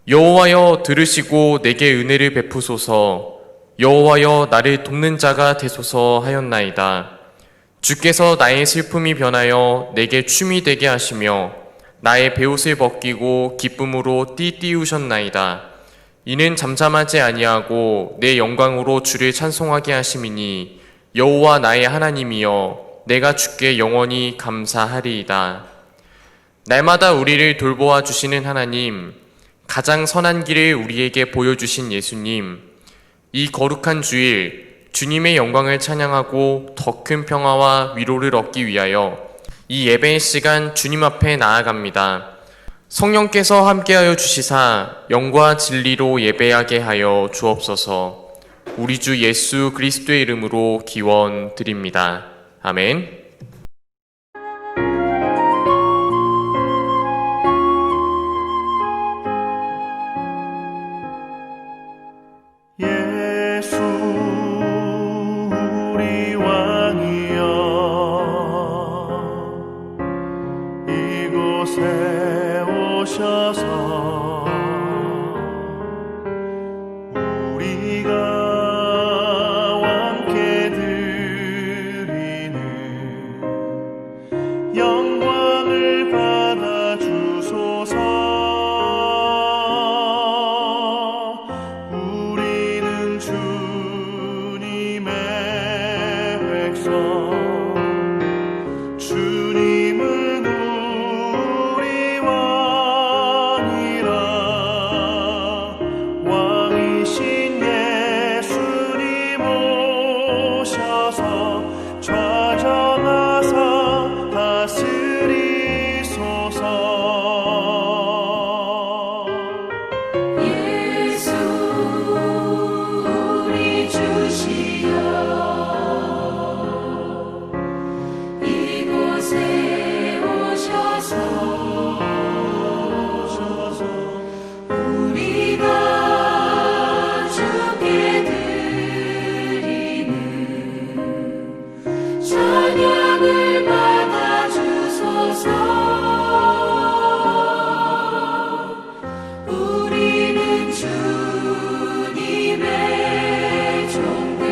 여호와여 들으시고 내게 은혜를 베푸소서. 여호와여 나를 돕는 자가 되소서 하였나이다. 주께서 나의 슬픔이 변하여 내게 춤이 되게 하시며 나의 베옷을 벗기고 기쁨으로 띠띠우셨나이다. 이는 잠잠하지 아니하고 내 영광으로 주를 찬송하게 하심이니 여호와 나의 하나님이여 내가 주께 영원히 감사하리이다. 날마다 우리를 돌보아 주시는 하나님, 가장 선한 길을 우리에게 보여주신 예수님, 이 거룩한 주일 주님의 영광을 찬양하고 더 큰 평화와 위로를 얻기 위하여 이 예배의 시간 주님 앞에 나아갑니다. 성령께서 함께하여 주시사 영과 진리로 예배하게 하여 주옵소서. 우리 주 예수 그리스도의 이름으로 기원 드립니다. 아멘. 예수 우리 왕이여 이곳에 오셔서 우리가 함께 드리는 영광을 받아 주소서. 우리는 주님의 백성, 주님은 우리 왕이라. 왕이신 예수님 오셔서 좌정하사 다스리소서. 예수 우리 주시여 이곳에 오셔서 우리가 주께 드리는 찬양을 받아 주소서. 우리는 주님의 종들,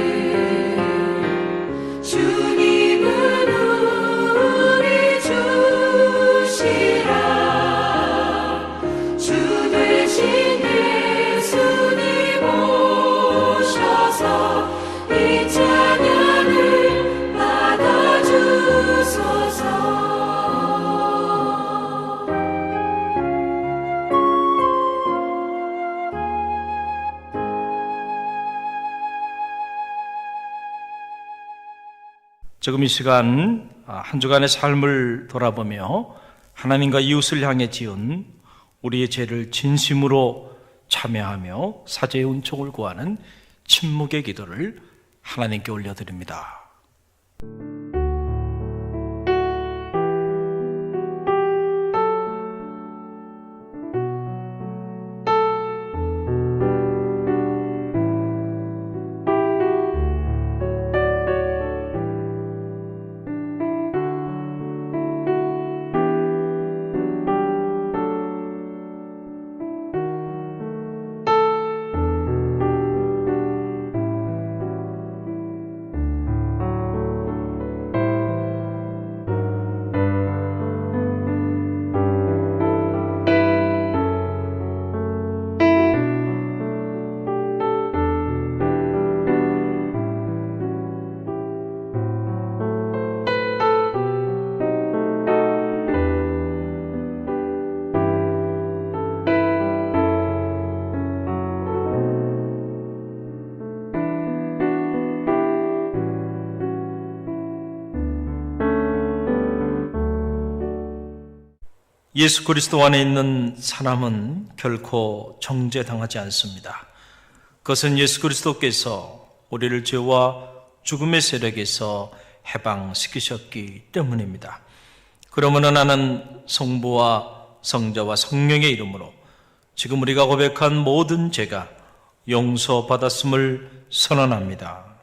주님은 우리 주시라. 주 되신 예수님 오셔서 이 찬양을 받아 주소서. 지금 이 시간 한 주간의 삶을 돌아보며 하나님과 이웃을 향해 지은 우리의 죄를 진심으로 참여하며 사죄의 은총을 구하는 침묵의 기도를 하나님께 올려드립니다. 예수 그리스도 안에 있는 사람은 결코 정죄당하지 않습니다. 그것은 예수 그리스도께서 우리를 죄와 죽음의 세력에서 해방시키셨기 때문입니다. 그러므로 나는 성부와 성자와 성령의 이름으로 지금 우리가 고백한 모든 죄가 용서받았음을 선언합니다.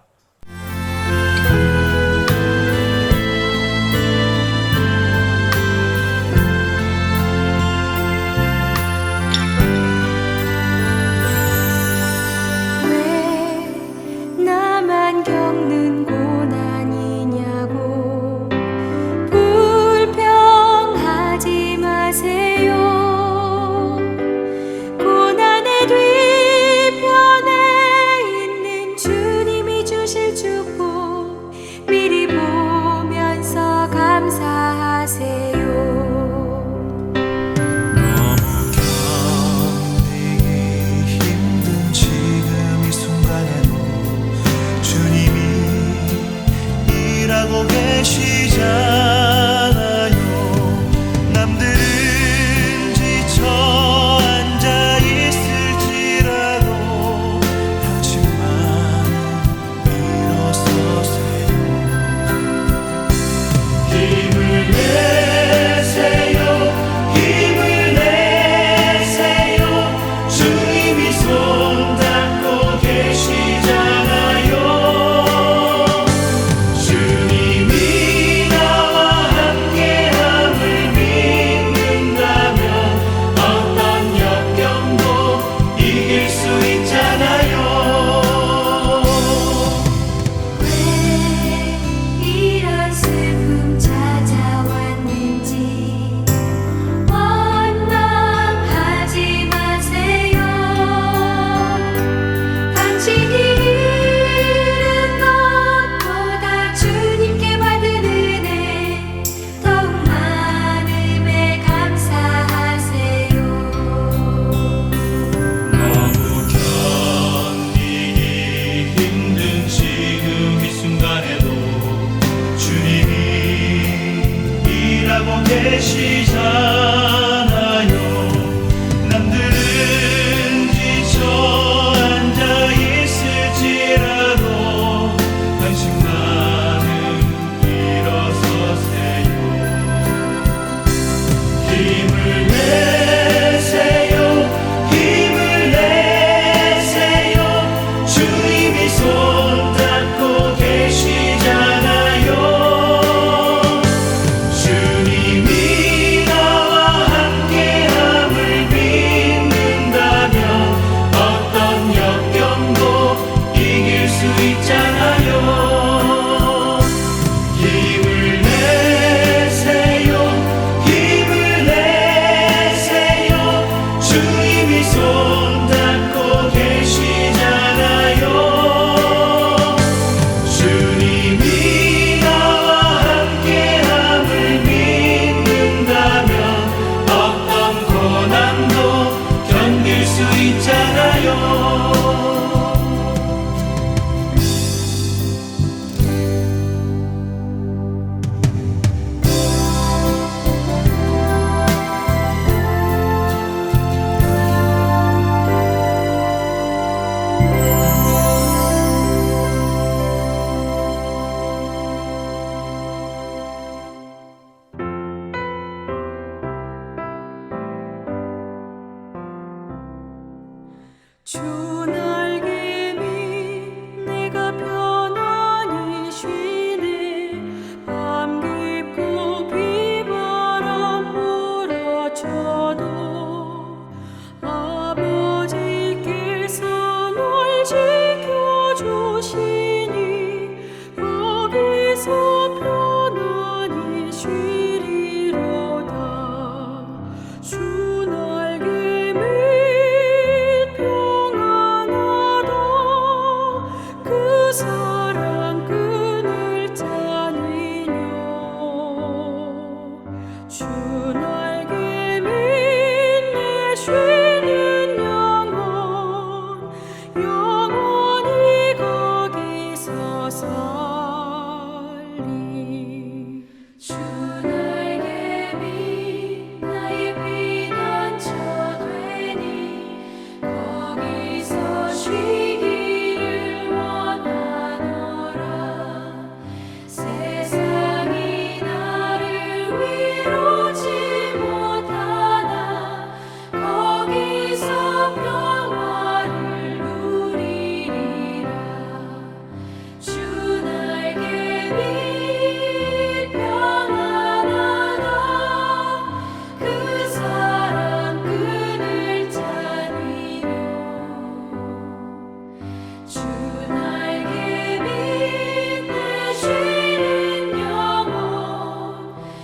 사랑꾼을 찾으려 주 날개 밑에 쉬는 영원히 거기서 살리 주 날개 밑 나의 피난처 되니 거기서 쉬기를 원하노라 세상이 나를 위로치 못하나 거기서 평화를 누리리라 주 날개 밑 평안하다 그 사랑 끈을 찾으려 주 날개 밑에 쉬는 영원히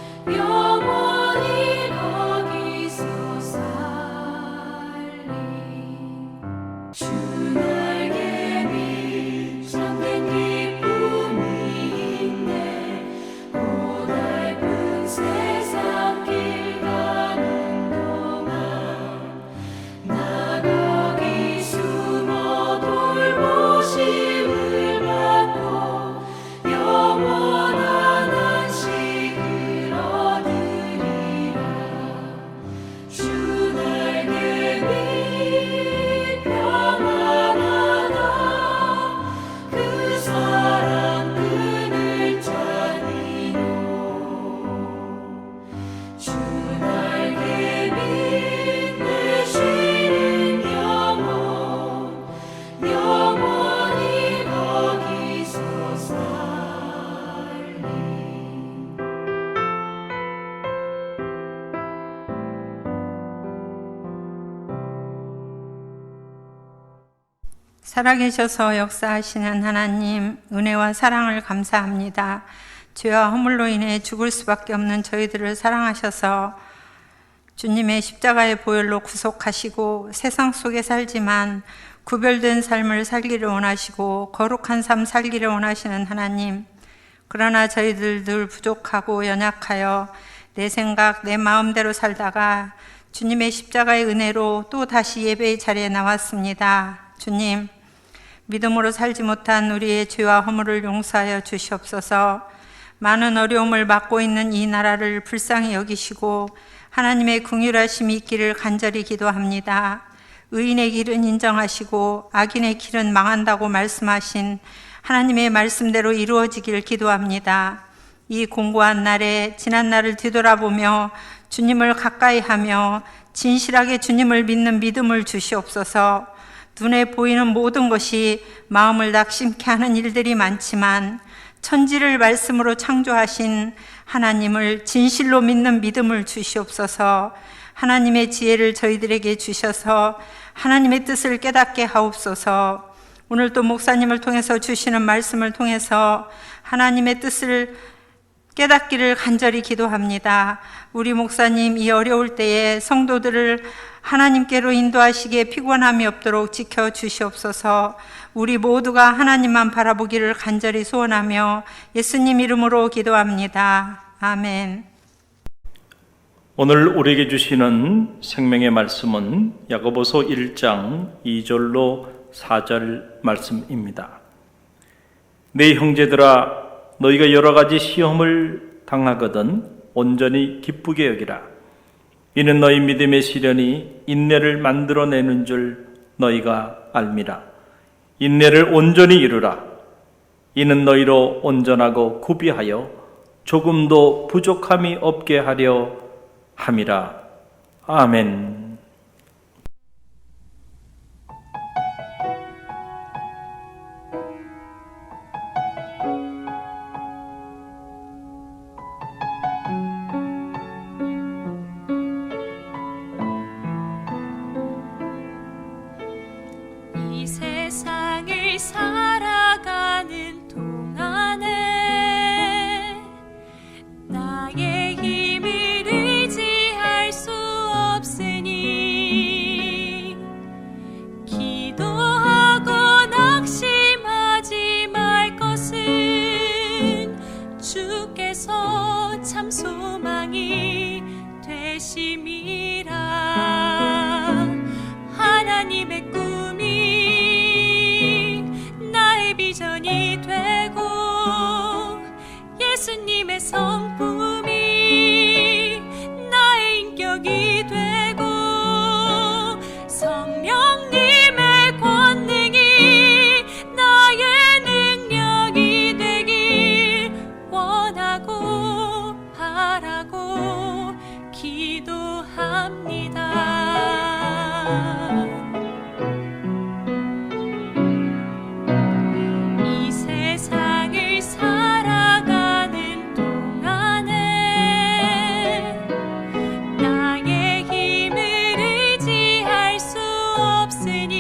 거기서 살리 주 날개 밑 참된 기쁨이 있네 고달픈 세상 길 가는 동안 나 거기 숨어 돌보심을 받고 영원한 안식을 얻으리라 주 날개 밑 평안하다 그 사랑 끈을 찾으려 주 날개 밑에 쉬는 영원히 거기서 살리 살아계셔서 역사하시는 하나님, 은혜와 사랑을 감사합니다. 죄와 허물로 인해 죽을 수밖에 없는 저희들을 사랑하셔서 주님의 십자가의 보혈로 구속하시고 세상 속에 살지만 구별된 삶을 살기를 원하시고 거룩한 삶 살기를 원하시는 하나님, 그러나 저희들 늘 부족하고 연약하여 내 생각, 내 마음대로 살다가 주님의 십자가의 은혜로 또 다시 예배의 자리에 나왔습니다. 주님, 믿음으로 살지 못한 우리의 죄와 허물을 용서하여 주시옵소서. 많은 어려움을 받고 있는 이 나라를 불쌍히 여기시고 하나님의 긍휼하심이 있기를 간절히 기도합니다. 의인의 길은 인정하시고 악인의 길은 망한다고 말씀하신 하나님의 말씀대로 이루어지길 기도합니다. 이 공고한 날에 지난 날을 뒤돌아보며 주님을 가까이 하며 진실하게 주님을 믿는 믿음을 주시옵소서. 눈에 보이는 모든 것이 마음을 낙심케 하는 일들이 많지만 천지를 말씀으로 창조하신 하나님을 진실로 믿는 믿음을 주시옵소서. 하나님의 지혜를 저희들에게 주셔서 하나님의 뜻을 깨닫게 하옵소서. 오늘 또 목사님을 통해서 주시는 말씀을 통해서 하나님의 뜻을 깨닫기를 간절히 기도합니다. 우리 목사님 이 어려울 때에 성도들을 하나님께로 인도하시기에 피곤함이 없도록 지켜주시옵소서. 우리 모두가 하나님만 바라보기를 간절히 소원하며 예수님 이름으로 기도합니다. 아멘. 오늘 우리에게 주시는 생명의 말씀은 야고보서 1장 2절로 4절 말씀입니다. 내 형제들아, 너희가 여러 가지 시험을 당하거든 온전히 기쁘게 여기라. 이는 너희 믿음의 시련이 인내를 만들어내는 줄 너희가 알미라. 인내를 온전히 이루라. 이는 너희로 온전하고 구비하여 조금도 부족함이 없게 하려 함이라. 아멘. 이 세상을 살아가는 동안에 나의 힘을 의지할 수 없으니 비전이 되고 예수님의 성품이 나의 인격이 되고 성령님의 권능이 나의 능력이 되길 원하고 바라고 기도합니다. 이 세상을 살아가는 동안에 나의 힘을 의지할 수 없으니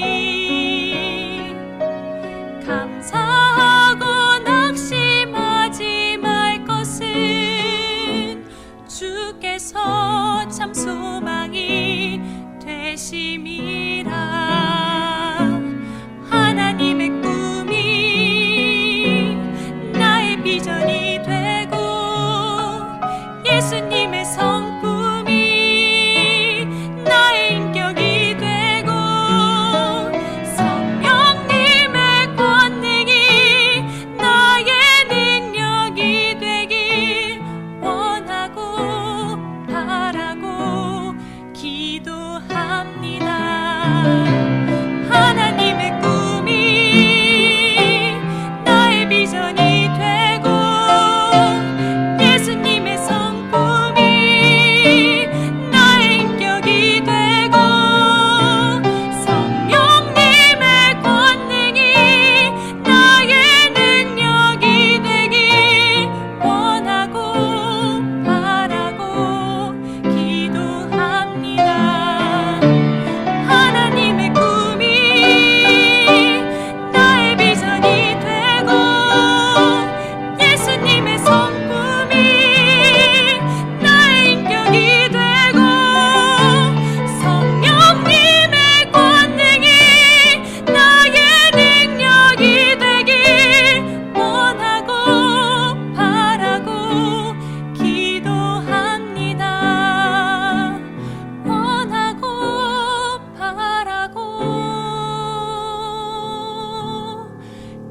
감사하고 낙심하지 말 것은 주께서 참 소망이 되심이라. 하나님의 꿈이 나의 비전이 되고 예수님의 성품이 나의 인격이 되고 성령님의 권능이 나의 능력이 되길 원하고 바라고 기도합니다. 하나님의 꿈이 나의 비전이 되고 예수님의 성품이 나의 인격이 되고 성령님의 권능이 나의 능력이 되길 원하고 바라고 기도합니다. 하나님의 꿈이 나의 비전이 되고 예수님의 성품이 나의 인격이 되고 성령님의 권능이 나의 능력이 되길 원하고 바라고 기도합니다. 원하고 바라고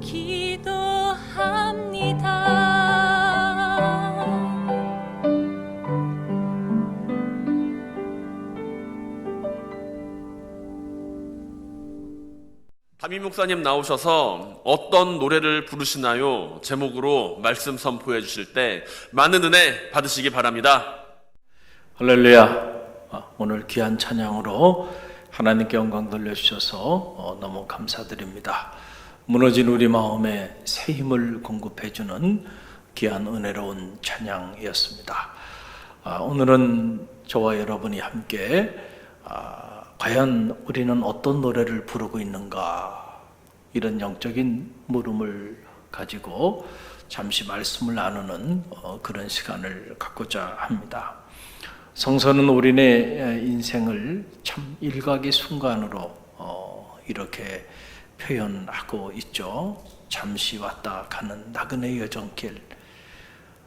기도합니다. 담임 목사님 나오셔서 어떤 노래를 부르시나요? 제목으로 말씀 선포해 주실 때 많은 은혜 받으시기 바랍니다. 할렐루야. 오늘 귀한 찬양으로 하나님께 영광 돌려주셔서 너무 감사드립니다. 무너진 우리 마음에 새 힘을 공급해주는 귀한 은혜로운 찬양이었습니다. 오늘은 저와 여러분이 함께 과연 우리는 어떤 노래를 부르고 있는가, 이런 영적인 물음을 가지고 잠시 말씀을 나누는 그런 시간을 갖고자 합니다. 성서는 우리네 인생을 참 일각의 순간으로 이렇게 표현하고 있죠. 잠시 왔다 가는 나그네 여정길,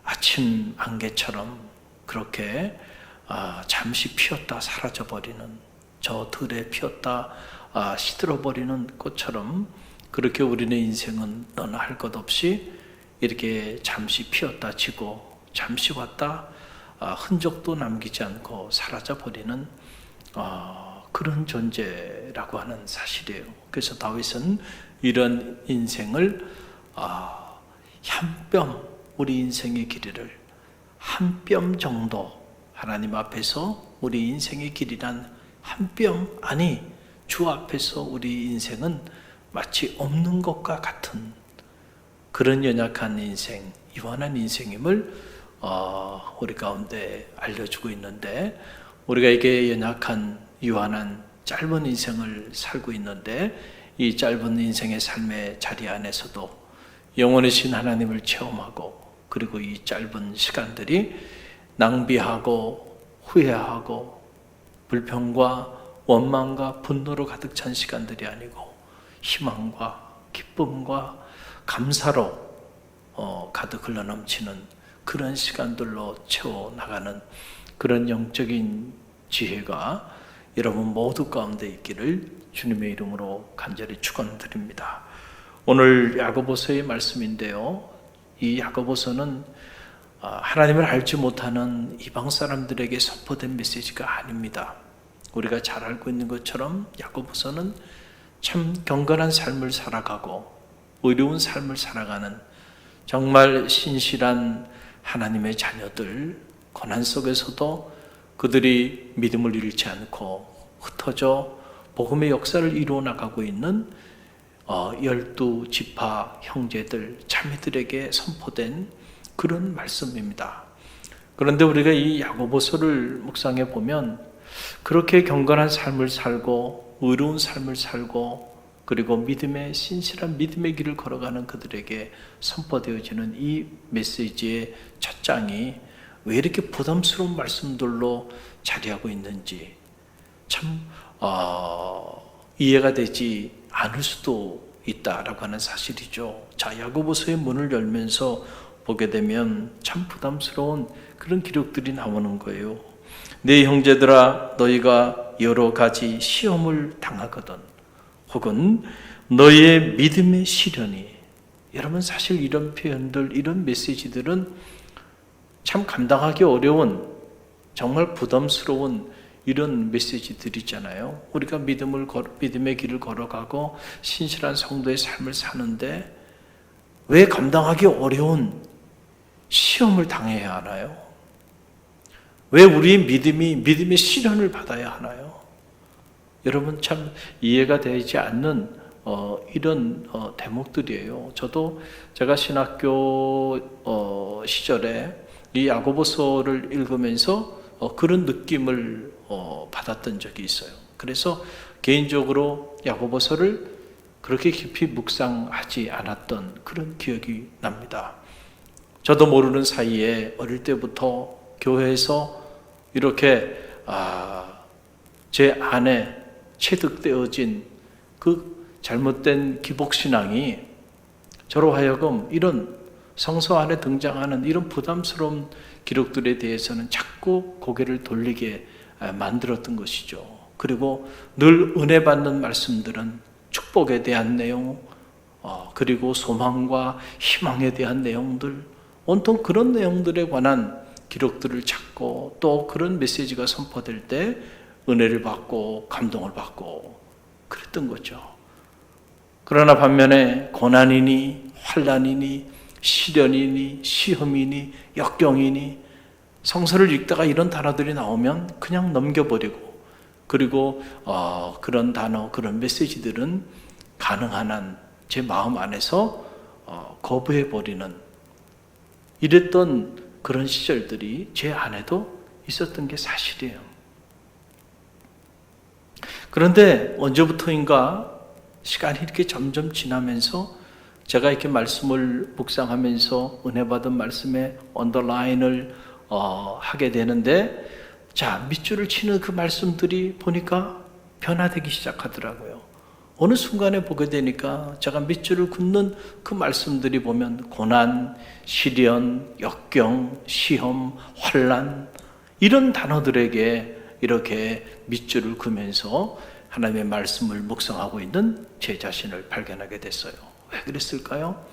아침 안개처럼 그렇게 잠시 피었다 사라져버리는, 저 들에 피었다 시들어버리는 꽃처럼 그렇게 우리네 인생은 너나 할 것 없이 이렇게 잠시 피었다 지고 잠시 왔다 흔적도 남기지 않고 사라져버리는 그런 존재라고 하는 사실이에요. 그래서 다윗은 이런 인생을 한 뼘, 우리 인생의 길이를 한 뼘 정도 하나님 앞에서 우리 인생의 길이란 한 뼘, 아니 주 앞에서 우리 인생은 마치 없는 것과 같은 그런 연약한 인생, 유한한 인생임을 우리 가운데 알려주고 있는데, 우리가 이게 연약한 유한한 짧은 인생을 살고 있는데, 이 짧은 인생의 삶의 자리 안에서도 영원하신 하나님을 체험하고, 그리고 이 짧은 시간들이 낭비하고 후회하고 불평과 원망과 분노로 가득 찬 시간들이 아니고 희망과 기쁨과 감사로 가득 흘러넘치는 그런 시간들로 채워나가는 그런 영적인 지혜가 여러분 모두 가운데 있기를 주님의 이름으로 간절히 축원드립니다. 오늘 야고보서의 말씀인데요. 이 야고보서는 하나님을 알지 못하는 이방 사람들에게 선포된 메시지가 아닙니다. 우리가 잘 알고 있는 것처럼 야고보서는 참 경건한 삶을 살아가고 의로운 삶을 살아가는 정말 신실한 하나님의 자녀들, 고난 속에서도 그들이 믿음을 잃지 않고 흩어져 복음의 역사를 이루어 나가고 있는 12지파 형제들, 자매들에게 선포된 그런 말씀입니다. 그런데 우리가 이 야고보서를 묵상해 보면 그렇게 경건한 삶을 살고 의로운 삶을 살고 그리고 믿음의 신실한 믿음의 길을 걸어가는 그들에게 선포되어지는 이 메시지의 첫 장이 왜 이렇게 부담스러운 말씀들로 자리하고 있는지 참 이해가 되지 않을 수도 있다라고 하는 사실이죠. 자, 야고보서의 문을 열면서 보게 되면 참 부담스러운 그런 기록들이 나오는 거예요. 내 형제들아, 너희가 여러 가지 시험을 당하거든 혹은 너희의 믿음의 시련이, 여러분 사실 이런 표현들, 이런 메시지들은 참 감당하기 어려운 정말 부담스러운 이런 메시지들이잖아요. 우리가 믿음의 길을 걸어가고 신실한 성도의 삶을 사는데 왜 감당하기 어려운 시험을 당해야 하나요? 왜 우리의 믿음의 시련을 받아야 하나요? 여러분 참 이해가 되지 않는 이런 대목들이에요. 저도 제가 신학교 시절에 이 야고보서를 읽으면서 그런 느낌을 받았던 적이 있어요. 그래서 개인적으로 야고보서를 그렇게 깊이 묵상하지 않았던 그런 기억이 납니다. 저도 모르는 사이에 어릴 때부터 교회에서 이렇게 제 안에 체득되어진 그 잘못된 기복신앙이 저로 하여금 이런 성서 안에 등장하는 이런 부담스러운 기록들에 대해서는 자꾸 고개를 돌리게 만들었던 것이죠. 그리고 늘 은혜 받는 말씀들은 축복에 대한 내용, 그리고 소망과 희망에 대한 내용들, 온통 그런 내용들에 관한 기록들을 찾고 또 그런 메시지가 선포될 때 은혜를 받고 감동을 받고 그랬던 거죠. 그러나 반면에 고난이니 환난이니 시련이니 시험이니 역경이니 성서를 읽다가 이런 단어들이 나오면 그냥 넘겨버리고, 그리고 그런 단어, 그런 메시지들은 가능한 한 제 마음 안에서 거부해버리는 이랬던 그런 시절들이 제 안에도 있었던 게 사실이에요. 그런데 언제부터인가 시간이 이렇게 점점 지나면서 제가 이렇게 말씀을 묵상하면서 은혜 받은 말씀에 언더라인을 하게 되는데, 자, 밑줄을 치는 그 말씀들이 보니까 변화되기 시작하더라고요. 어느 순간에 보게 되니까 제가 밑줄을 긋는 그 말씀들이 보면 고난, 시련, 역경, 시험, 환난 이런 단어들에게 이렇게 밑줄을 그면서 하나님의 말씀을 묵상하고 있는 제 자신을 발견하게 됐어요. 왜 그랬을까요?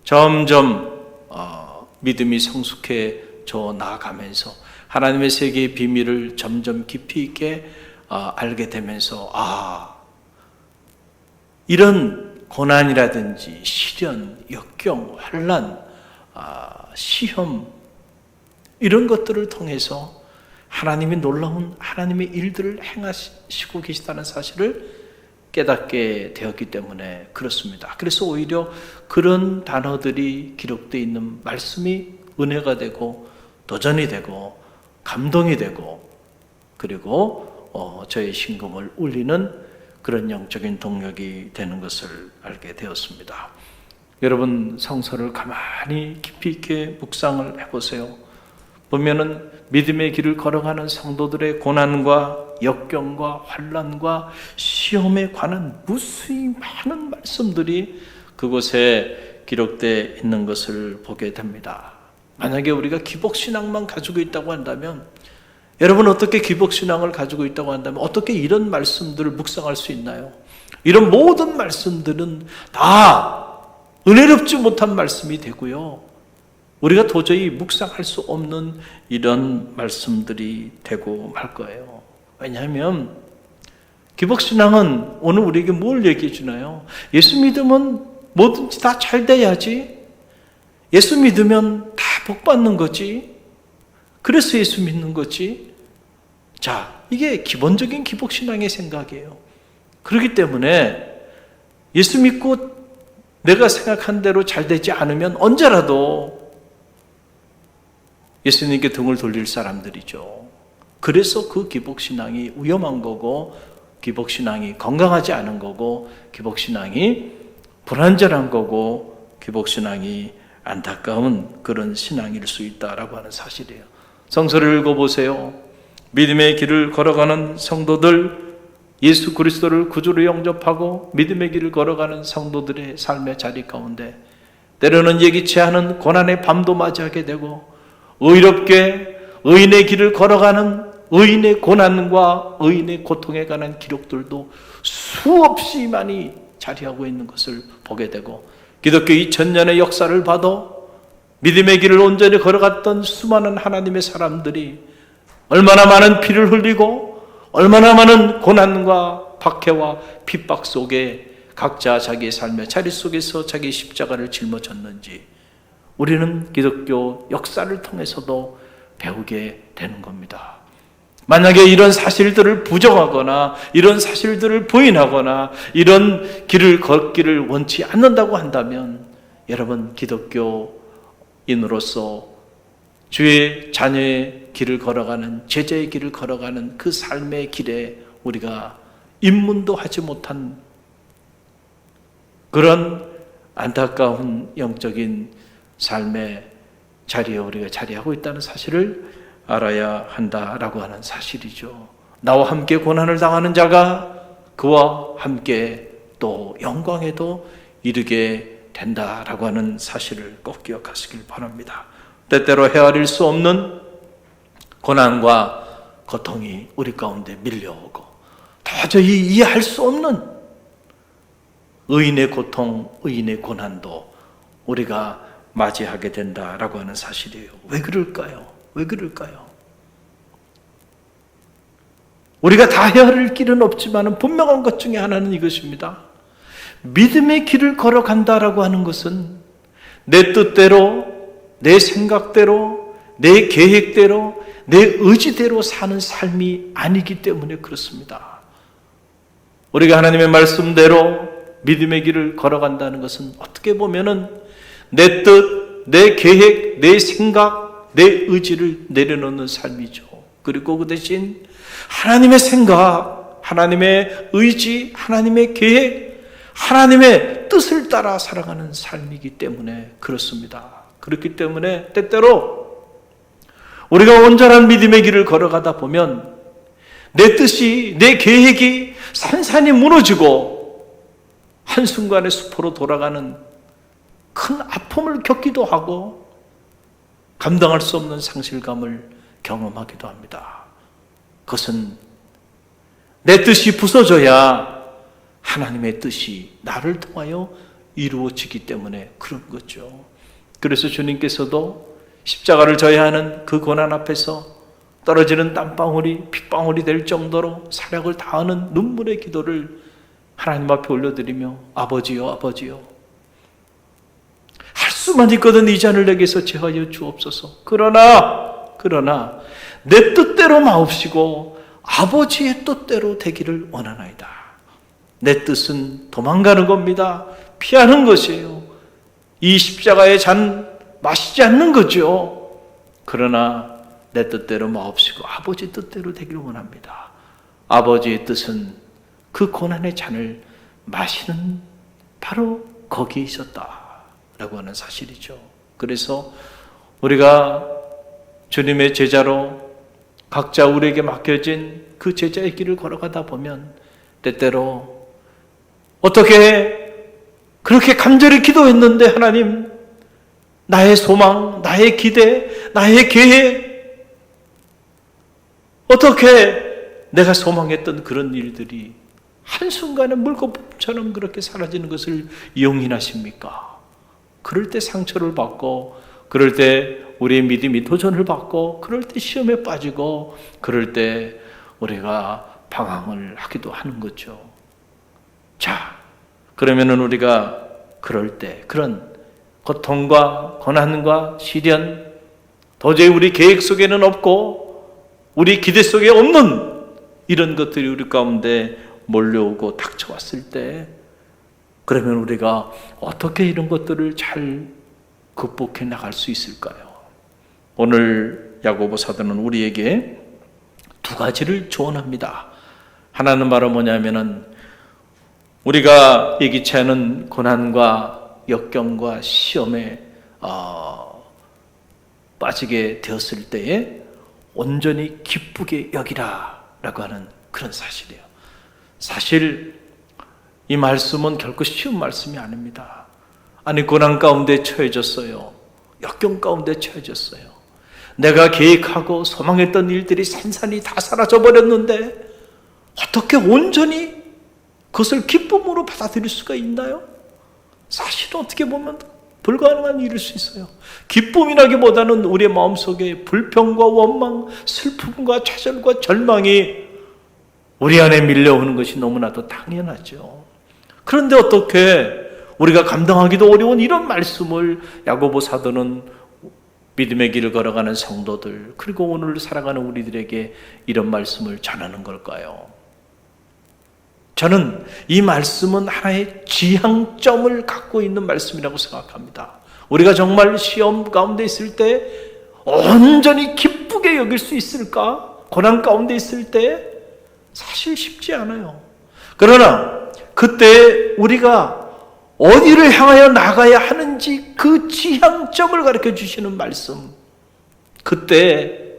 점점 믿음이 성숙해져 나아가면서 하나님의 세계의 비밀을 점점 깊이 있게 알게 되면서 이런 고난이라든지 시련, 역경, 환난, 시험 이런 것들을 통해서 하나님이 놀라운 하나님의 일들을 행하시고 계시다는 사실을 깨닫게 되었기 때문에 그렇습니다. 그래서 오히려 그런 단어들이 기록되어 있는 말씀이 은혜가 되고 도전이 되고 감동이 되고 그리고 저의 심금을 울리는 그런 영적인 동력이 되는 것을 알게 되었습니다. 여러분 성서를 가만히 깊이 있게 묵상을 해보세요. 보면은 믿음의 길을 걸어가는 성도들의 고난과 역경과 환난과 시험에 관한 무수히 많은 말씀들이 그곳에 기록되어 있는 것을 보게 됩니다. 만약에 우리가 기복신앙만 가지고 있다고 한다면, 여러분 어떻게 기복신앙을 가지고 있다고 한다면 어떻게 이런 말씀들을 묵상할 수 있나요? 이런 모든 말씀들은 다 은혜롭지 못한 말씀이 되고요. 우리가 도저히 묵상할 수 없는 이런 말씀들이 되고 말 거예요. 왜냐하면 기복신앙은 오늘 우리에게 뭘 얘기해 주나요? 예수 믿으면 뭐든지 다 잘 돼야지. 예수 믿으면 다 복 받는 거지. 그래서 예수 믿는 거지. 자, 이게 기본적인 기복신앙의 생각이에요. 그렇기 때문에 예수 믿고 내가 생각한 대로 잘 되지 않으면 언제라도 예수님께 등을 돌릴 사람들이죠. 그래서 그 기복신앙이 위험한 거고, 기복신앙이 건강하지 않은 거고, 기복신앙이 불완전한 거고, 기복신앙이 안타까운 그런 신앙일 수 있다라고 하는 사실이에요. 성서를 읽어보세요. 믿음의 길을 걸어가는 성도들, 예수 그리스도를 구주로 영접하고 믿음의 길을 걸어가는 성도들의 삶의 자리 가운데 때로는 예기치 않은 고난의 밤도 맞이하게 되고, 의롭게 의인의 길을 걸어가는 의인의 고난과 의인의 고통에 관한 기록들도 수없이 많이 자리하고 있는 것을 보게 되고, 기독교 2000년의 역사를 봐도 믿음의 길을 온전히 걸어갔던 수많은 하나님의 사람들이 얼마나 많은 피를 흘리고 얼마나 많은 고난과 박해와 핍박 속에 각자 자기의 삶의 자리 속에서 자기 십자가를 짊어졌는지 우리는 기독교 역사를 통해서도 배우게 되는 겁니다. 만약에 이런 사실들을 부정하거나 이런 사실들을 부인하거나 이런 길을 걷기를 원치 않는다고 한다면 여러분, 기독교인으로서 주의 자녀의 길을 걸어가는, 제자의 길을 걸어가는 그 삶의 길에 우리가 입문도 하지 못한 그런 안타까운 영적인 삶의 자리에 우리가 자리하고 있다는 사실을 알아야 한다라고 하는 사실이죠. 나와 함께 고난을 당하는 자가 그와 함께 또 영광에도 이르게 된다라고 하는 사실을 꼭 기억하시길 바랍니다. 때때로 헤아릴 수 없는 고난과 고통이 우리 가운데 밀려오고 도저히 이해할 수 없는 의인의 고통, 의인의 고난도 우리가 맞이하게 된다라고 하는 사실이에요. 왜 그럴까요? 왜 그럴까요? 우리가 다 헤아릴 길은 없지만 분명한 것 중에 하나는 이것입니다. 믿음의 길을 걸어간다라고 하는 것은 내 뜻대로, 내 생각대로, 내 계획대로, 내 의지대로 사는 삶이 아니기 때문에 그렇습니다. 우리가 하나님의 말씀대로 믿음의 길을 걸어간다는 것은 어떻게 보면은 내 뜻, 내 계획, 내 생각, 내 의지를 내려놓는 삶이죠. 그리고 그 대신 하나님의 생각, 하나님의 의지, 하나님의 계획, 하나님의 뜻을 따라 살아가는 삶이기 때문에 그렇습니다. 그렇기 때문에 때때로 우리가 온전한 믿음의 길을 걸어가다 보면 내 뜻이, 내 계획이 산산이 무너지고 한순간에 수포로 돌아가는 큰 아픔을 겪기도 하고 감당할 수 없는 상실감을 경험하기도 합니다. 그것은 내 뜻이 부서져야 하나님의 뜻이 나를 통하여 이루어지기 때문에 그런 거죠. 그래서 주님께서도 십자가를 져야 하는 그 고난 앞에서 떨어지는 땀방울이 핏방울이 될 정도로 사력을 다하는 눈물의 기도를 하나님 앞에 올려드리며 아버지요, 아버지요, 할 수만 있거든 이 잔을 내게서 제하여 주옵소서. 그러나 내 뜻대로 마옵시고 아버지의 뜻대로 되기를 원하나이다. 내 뜻은 도망가는 겁니다. 피하는 것이에요. 이 십자가의 잔 마시지 않는 거죠. 그러나 내 뜻대로 마옵시고 아버지 뜻대로 되기를 원합니다. 아버지의 뜻은 그 고난의 잔을 마시는 바로 거기에 있었다라고 하는 사실이죠. 그래서 우리가 주님의 제자로 각자 우리에게 맡겨진 그 제자의 길을 걸어가다 보면 때때로 어떻게 그렇게 간절히 기도했는데 하나님, 나의 소망, 나의 기대, 나의 계획, 어떻게 내가 소망했던 그런 일들이 한순간에 물거품처럼 그렇게 사라지는 것을 용인하십니까? 그럴 때 상처를 받고, 그럴 때 우리의 믿음이 도전을 받고, 그럴 때 시험에 빠지고, 그럴 때 우리가 방황을 하기도 하는 거죠. 자, 그러면은 우리가 그럴 때 그런 고통과 고난과 시련, 도저히 우리 계획 속에는 없고 우리 기대 속에 없는 이런 것들이 우리 가운데 몰려오고 닥쳐왔을 때, 그러면 우리가 어떻게 이런 것들을 잘 극복해 나갈 수 있을까요? 오늘 야고보 사도는 우리에게 두 가지를 조언합니다. 하나는 바로 뭐냐면은 우리가 예기치 않은 고난과 역경과 시험에 빠지게 되었을 때에 온전히 기쁘게 여기라 라고 하는 그런 사실이에요. 사실 이 말씀은 결코 쉬운 말씀이 아닙니다. 아니, 고난 가운데 처해졌어요. 역경 가운데 처해졌어요. 내가 계획하고 소망했던 일들이 산산이 다 사라져버렸는데 어떻게 온전히 그것을 기쁨으로 받아들일 수가 있나요? 사실은 어떻게 보면 불가능한 일일 수 있어요. 기쁨이라기보다는 우리의 마음속에 불평과 원망, 슬픔과 좌절과 절망이 우리 안에 밀려오는 것이 너무나도 당연하죠. 그런데 어떻게 우리가 감당하기도 어려운 이런 말씀을 야고보 사도는 믿음의 길을 걸어가는 성도들, 그리고 오늘 살아가는 우리들에게 이런 말씀을 전하는 걸까요? 저는 이 말씀은 하나의 지향점을 갖고 있는 말씀이라고 생각합니다. 우리가 정말 시험 가운데 있을 때 온전히 기쁘게 여길 수 있을까? 고난 가운데 있을 때 사실 쉽지 않아요. 그러나 그때 우리가 어디를 향하여 나가야 하는지 그 지향점을 가르쳐 주시는 말씀, 그때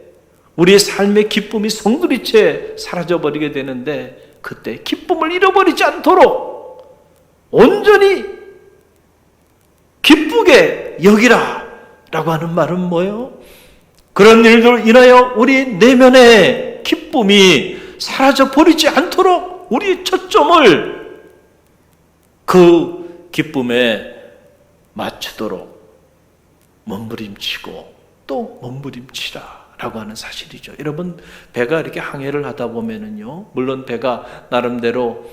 우리의 삶의 기쁨이 송두리째 사라져버리게 되는데, 그때 기쁨을 잃어버리지 않도록 온전히 기쁘게 여기라 라고 하는 말은 뭐예요? 그런 일들로 인하여 우리 내면의 기쁨이 사라져버리지 않도록 우리의 초점을 그 기쁨에 맞추도록 몸부림치고 또 몸부림치라 라고 하는 사실이죠. 여러분, 배가 이렇게 항해를 하다 보면은요, 물론 배가 나름대로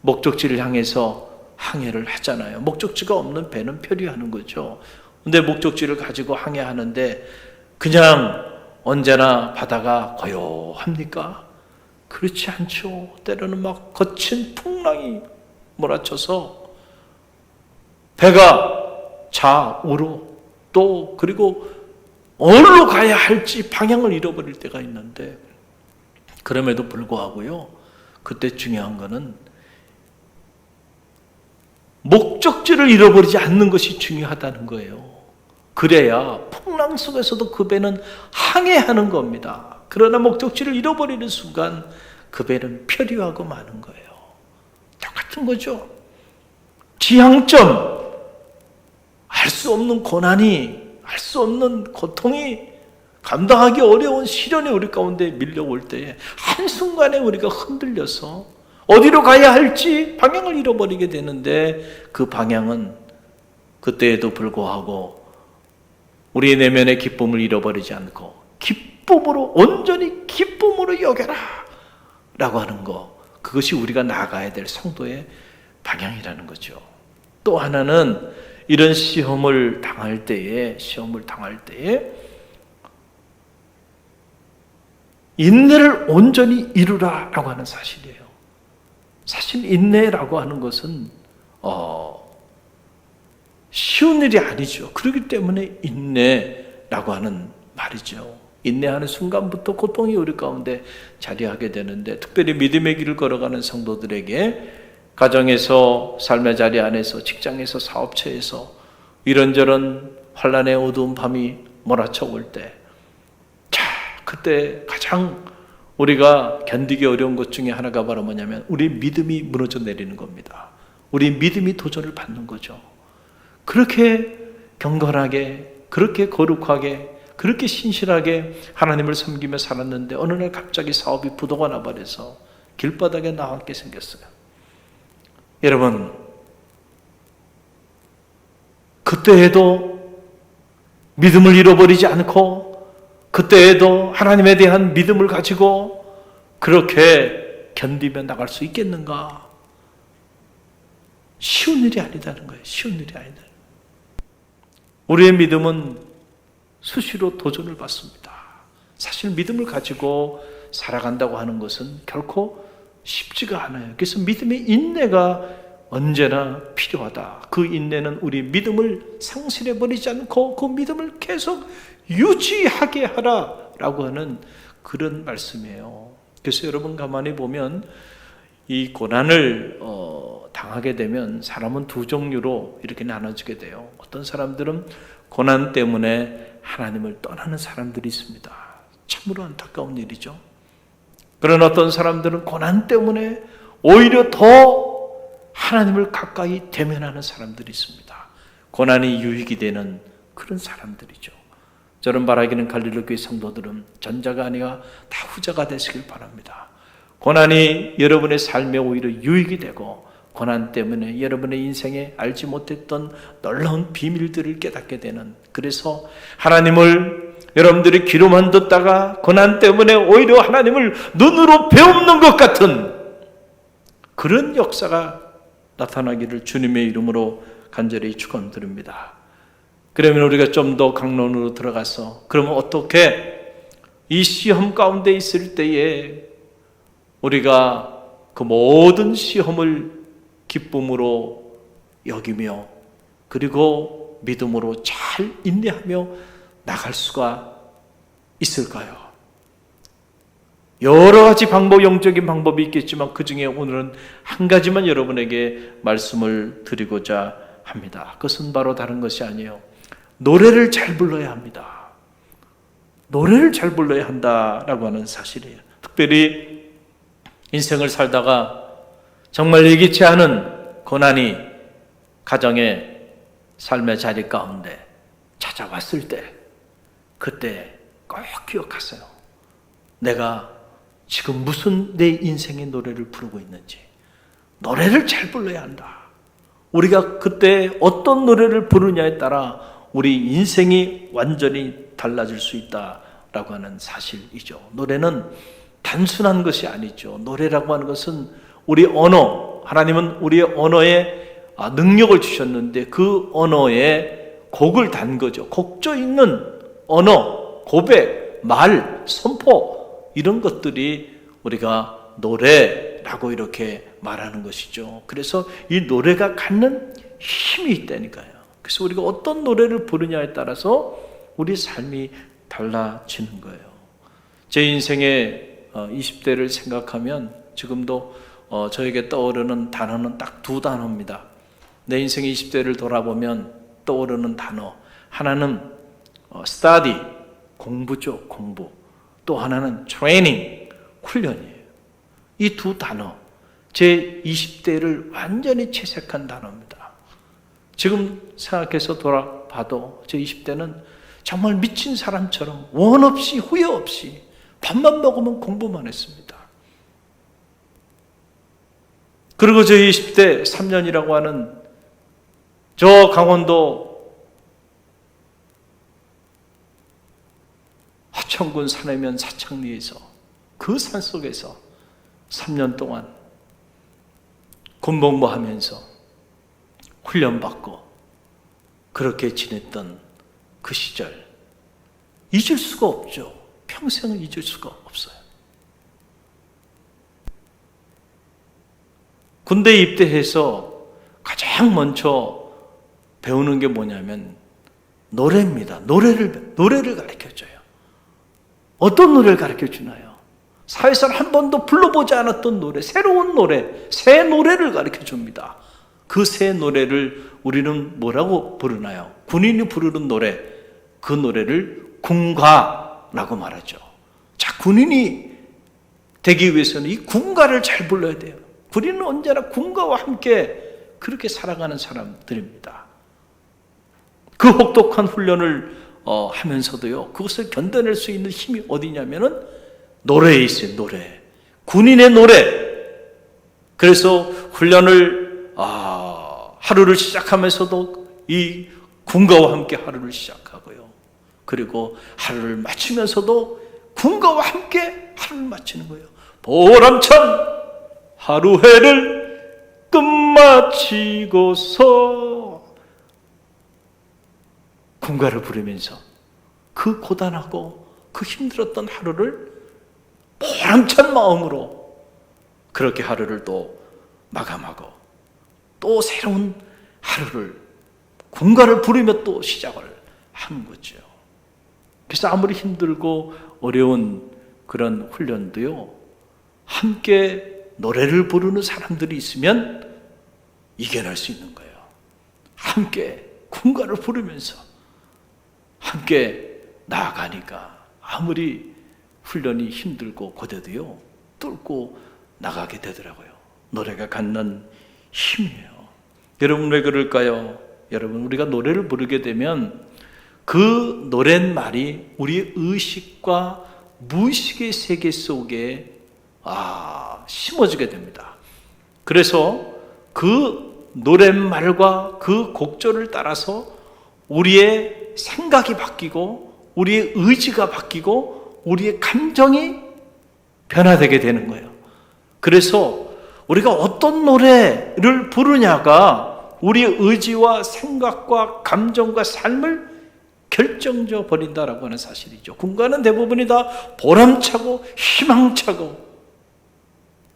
목적지를 향해서 항해를 하잖아요. 목적지가 없는 배는 표류하는 거죠. 근데 목적지를 가지고 항해하는데 그냥 언제나 바다가 고요합니까? 그렇지 않죠. 때로는 막 거친 풍랑이 몰아쳐서 배가 좌우로 또 그리고 어디로 가야 할지 방향을 잃어버릴 때가 있는데, 그럼에도 불구하고요, 그때 중요한 거는 목적지를 잃어버리지 않는 것이 중요하다는 거예요. 그래야 풍랑 속에서도 그 배는 항해하는 겁니다. 그러나 목적지를 잃어버리는 순간 그 배는 표류하고 마는 거예요. 똑같은 거죠. 지향점, 알 수 없는 고난이, 알 수 없는 고통이, 감당하기 어려운 시련이 우리 가운데 밀려올 때에 한순간에 우리가 흔들려서 어디로 가야 할지 방향을 잃어버리게 되는데, 그 방향은 그때에도 불구하고 우리의 내면의 기쁨을 잃어버리지 않고 기쁨으로, 온전히 기쁨으로 여겨라 라고 하는 거, 그것이 우리가 나가야 될 성도의 방향이라는 거죠. 또 하나는 이런 시험을 당할 때에 인내를 온전히 이루라 라고 하는 사실이에요. 사실 인내라고 하는 것은 쉬운 일이 아니죠. 그렇기 때문에 인내라고 하는 말이죠. 인내하는 순간부터 고통이 우리 가운데 자리하게 되는데, 특별히 믿음의 길을 걸어가는 성도들에게 가정에서, 삶의 자리 안에서, 직장에서, 사업처에서 이런저런 환란의 어두운 밤이 몰아쳐 올 때, 그때 가장 우리가 견디기 어려운 것 중에 하나가 바로 뭐냐면 우리 믿음이 무너져 내리는 겁니다. 우리 믿음이 도전을 받는 거죠. 그렇게 경건하게, 그렇게 거룩하게, 그렇게 신실하게 하나님을 섬기며 살았는데 어느 날 갑자기 사업이 부도가 나버려서 길바닥에 나앉게 생겼어요. 여러분, 그때에도 믿음을 잃어버리지 않고 그때에도 하나님에 대한 믿음을 가지고 그렇게 견디며 나갈 수 있겠는가? 쉬운 일이 아니다는 거예요. 쉬운 일이 아니다. 우리의 믿음은 수시로 도전을 받습니다. 사실 믿음을 가지고 살아간다고 하는 것은 결코 쉽지가 않아요. 그래서 믿음의 인내가 언제나 필요하다. 그 인내는 우리 믿음을 상실해버리지 않고 그 믿음을 계속 유지하게 하라라고 하는 그런 말씀이에요. 그래서 여러분 가만히 보면 이 고난을 당하게 되면 사람은 두 종류로 이렇게 나눠지게 돼요. 어떤 사람들은 고난 때문에 하나님을 떠나는 사람들이 있습니다. 참으로 안타까운 일이죠. 그러나 어떤 사람들은 고난 때문에 오히려 더 하나님을 가까이 대면하는 사람들이 있습니다. 고난이 유익이 되는 그런 사람들이죠. 저는 바라기는 갈릴리 교회 성도들은 전자가 아니라 다 후자가 되시길 바랍니다. 고난이 여러분의 삶에 오히려 유익이 되고 고난 때문에 여러분의 인생에 알지 못했던 놀라운 비밀들을 깨닫게 되는, 그래서 하나님을 여러분들이 귀로만 듣다가 고난 때문에 오히려 하나님을 눈으로 배우는 것 같은 그런 역사가 나타나기를 주님의 이름으로 간절히 축원드립니다. 그러면 우리가 좀 더 강론으로 들어가서 그러면 어떻게 이 시험 가운데 있을 때에 우리가 그 모든 시험을 기쁨으로 여기며 그리고 믿음으로 잘 인내하며 나갈 수가 있을까요? 여러 가지 방법, 영적인 방법이 있겠지만 그 중에 오늘은 한 가지만 여러분에게 말씀을 드리고자 합니다. 그것은 바로 다른 것이 아니에요. 노래를 잘 불러야 합니다. 노래를 잘 불러야 한다라고 하는 사실이에요. 특별히 인생을 살다가 정말 예기치 않은 고난이 가정의 삶의 자리 가운데 찾아왔을 때 그때 꼭 기억하세요. 내가 지금 무슨 내 인생의 노래를 부르고 있는지. 노래를 잘 불러야 한다. 우리가 그때 어떤 노래를 부르냐에 따라 우리 인생이 완전히 달라질 수 있다라고 하는 사실이죠. 노래는 단순한 것이 아니죠. 노래라고 하는 것은 우리 언어, 하나님은 우리의 언어에 능력을 주셨는데 그 언어에 곡을 단 거죠. 곡조 있는 언어, 고백, 말, 선포 이런 것들이 우리가 노래라고 이렇게 말하는 것이죠. 그래서 이 노래가 갖는 힘이 있다니까요. 그래서 우리가 어떤 노래를 부르냐에 따라서 우리 삶이 달라지는 거예요. 제 인생의 20대를 생각하면 지금도 저에게 떠오르는 단어는 딱 두 단어입니다. 내 인생의 20대를 돌아보면 떠오르는 단어. 하나는 study, 공부죠, 공부. 또 하나는 training, 훈련이에요. 이 두 단어, 제 20대를 완전히 채색한 단어입니다. 지금 생각해서 돌아봐도 제 20대는 정말 미친 사람처럼 원 없이 후회 없이 밥만 먹으면 공부만 했습니다. 그리고 저 20대 3년이라고 하는 저 강원도 화천군 산해면 사창리에서 그 산속에서 3년 동안 군복무하면서 훈련받고 그렇게 지냈던 그 시절 잊을 수가 없죠. 평생을 잊을 수가 없어요. 군대에 입대해서 가장 먼저 배우는 게 뭐냐면 노래입니다. 노래를 가르쳐줘요. 어떤 노래를 가르쳐주나요? 사회에서는 한 번도 불러보지 않았던 노래, 새로운 노래, 새 노래를 가르쳐줍니다. 그 새 노래를 우리는 뭐라고 부르나요? 군인이 부르는 노래, 그 노래를 군가라고 말하죠. 자, 군인이 되기 위해서는 이 군가를 잘 불러야 돼요. 군인은 언제나 군가와 함께 그렇게 살아가는 사람들입니다. 그 혹독한 훈련을 하면서도요, 그것을 견뎌낼 수 있는 힘이 어디냐면은 노래에 있어요. 노래. 군인의 노래. 그래서 훈련을 하루를 시작하면서도 이 군가와 함께 하루를 시작하고요. 그리고 하루를 마치면서도 군가와 함께 하루를 마치는 거예요. 보람찬 하루해를 끝마치고서 군가를 부르면서 그 고단하고 그 힘들었던 하루를 보람찬 마음으로 그렇게 하루를 또 마감하고 또 새로운 하루를 군가를 부르며 또 시작을 하는 거죠. 그래서 아무리 힘들고 어려운 그런 훈련도요, 함께 노래를 부르는 사람들이 있으면 이겨낼 수 있는 거예요. 함께 군가를 부르면서 함께 나아가니까 아무리 훈련이 힘들고 고되도요, 뚫고 나가게 되더라고요. 노래가 갖는 힘이에요. 여러분 왜 그럴까요? 여러분, 우리가 노래를 부르게 되면 그 노랫말이 우리의 의식과 무의식의 세계 속에 심어지게 됩니다. 그래서 그 노랫말과 그 곡조를 따라서 우리의 생각이 바뀌고 우리의 의지가 바뀌고 우리의 감정이 변화되게 되는 거예요. 그래서 우리가 어떤 노래를 부르냐가 우리의 의지와 생각과 감정과 삶을 결정져 버린다라고 하는 사실이죠. 군가는 대부분이 다 보람차고 희망차고,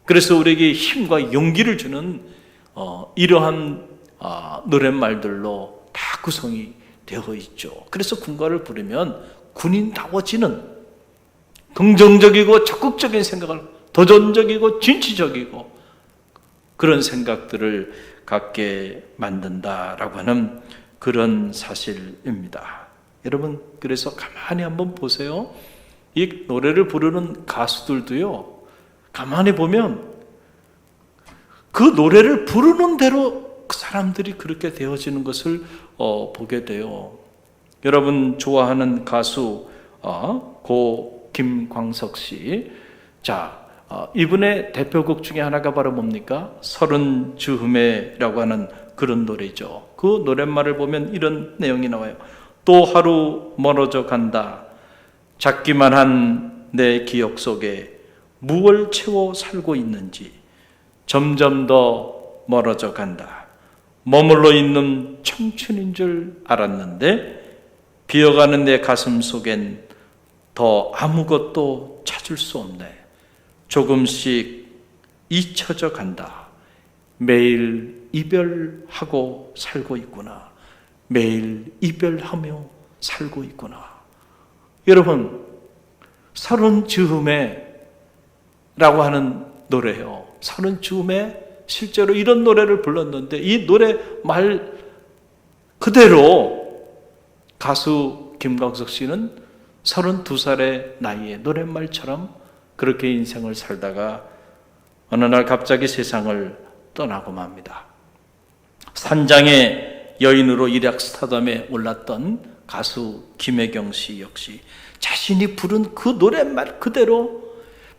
그래서 우리에게 힘과 용기를 주는 이러한 노랫말들로 다 구성이 되어 있죠. 그래서 군가를 부르면 군인다워지는 긍정적이고 적극적인 생각을, 도전적이고 진취적이고 그런 생각들을 갖게 만든다라고 하는 그런 사실입니다. 여러분, 그래서 가만히 한번 보세요. 이 노래를 부르는 가수들도요, 가만히 보면 그 노래를 부르는 대로 그 사람들이 그렇게 되어지는 것을 보게 돼요. 여러분 좋아하는 가수 고 김광석 씨, 이분의 대표곡 중에 하나가 바로 뭡니까? 서른 즈음에라고 하는 그런 노래죠. 그 노랫말을 보면 이런 내용이 나와요. 또 하루 멀어져 간다. 작기만 한 내 기억 속에 무얼 채워 살고 있는지 점점 더 멀어져 간다. 머물러 있는 청춘인 줄 알았는데 비어가는 내 가슴 속엔 더 아무것도 찾을 수 없네. 조금씩 잊혀져 간다. 매일 이별하고 살고 있구나. 매일 이별하며 살고 있구나. 여러분, 서른 즈음에 라고 하는 노래예요. 서른 즈음에 실제로 이런 노래를 불렀는데 이 노래 말 그대로 가수 김광석 씨는 32살의 나이에 노랫말처럼 그렇게 인생을 살다가 어느 날 갑자기 세상을 떠나고 맙니다. 산장의 여인으로 일약 스타덤에 올랐던 가수 김혜경 씨 역시 자신이 부른 그 노랫말 그대로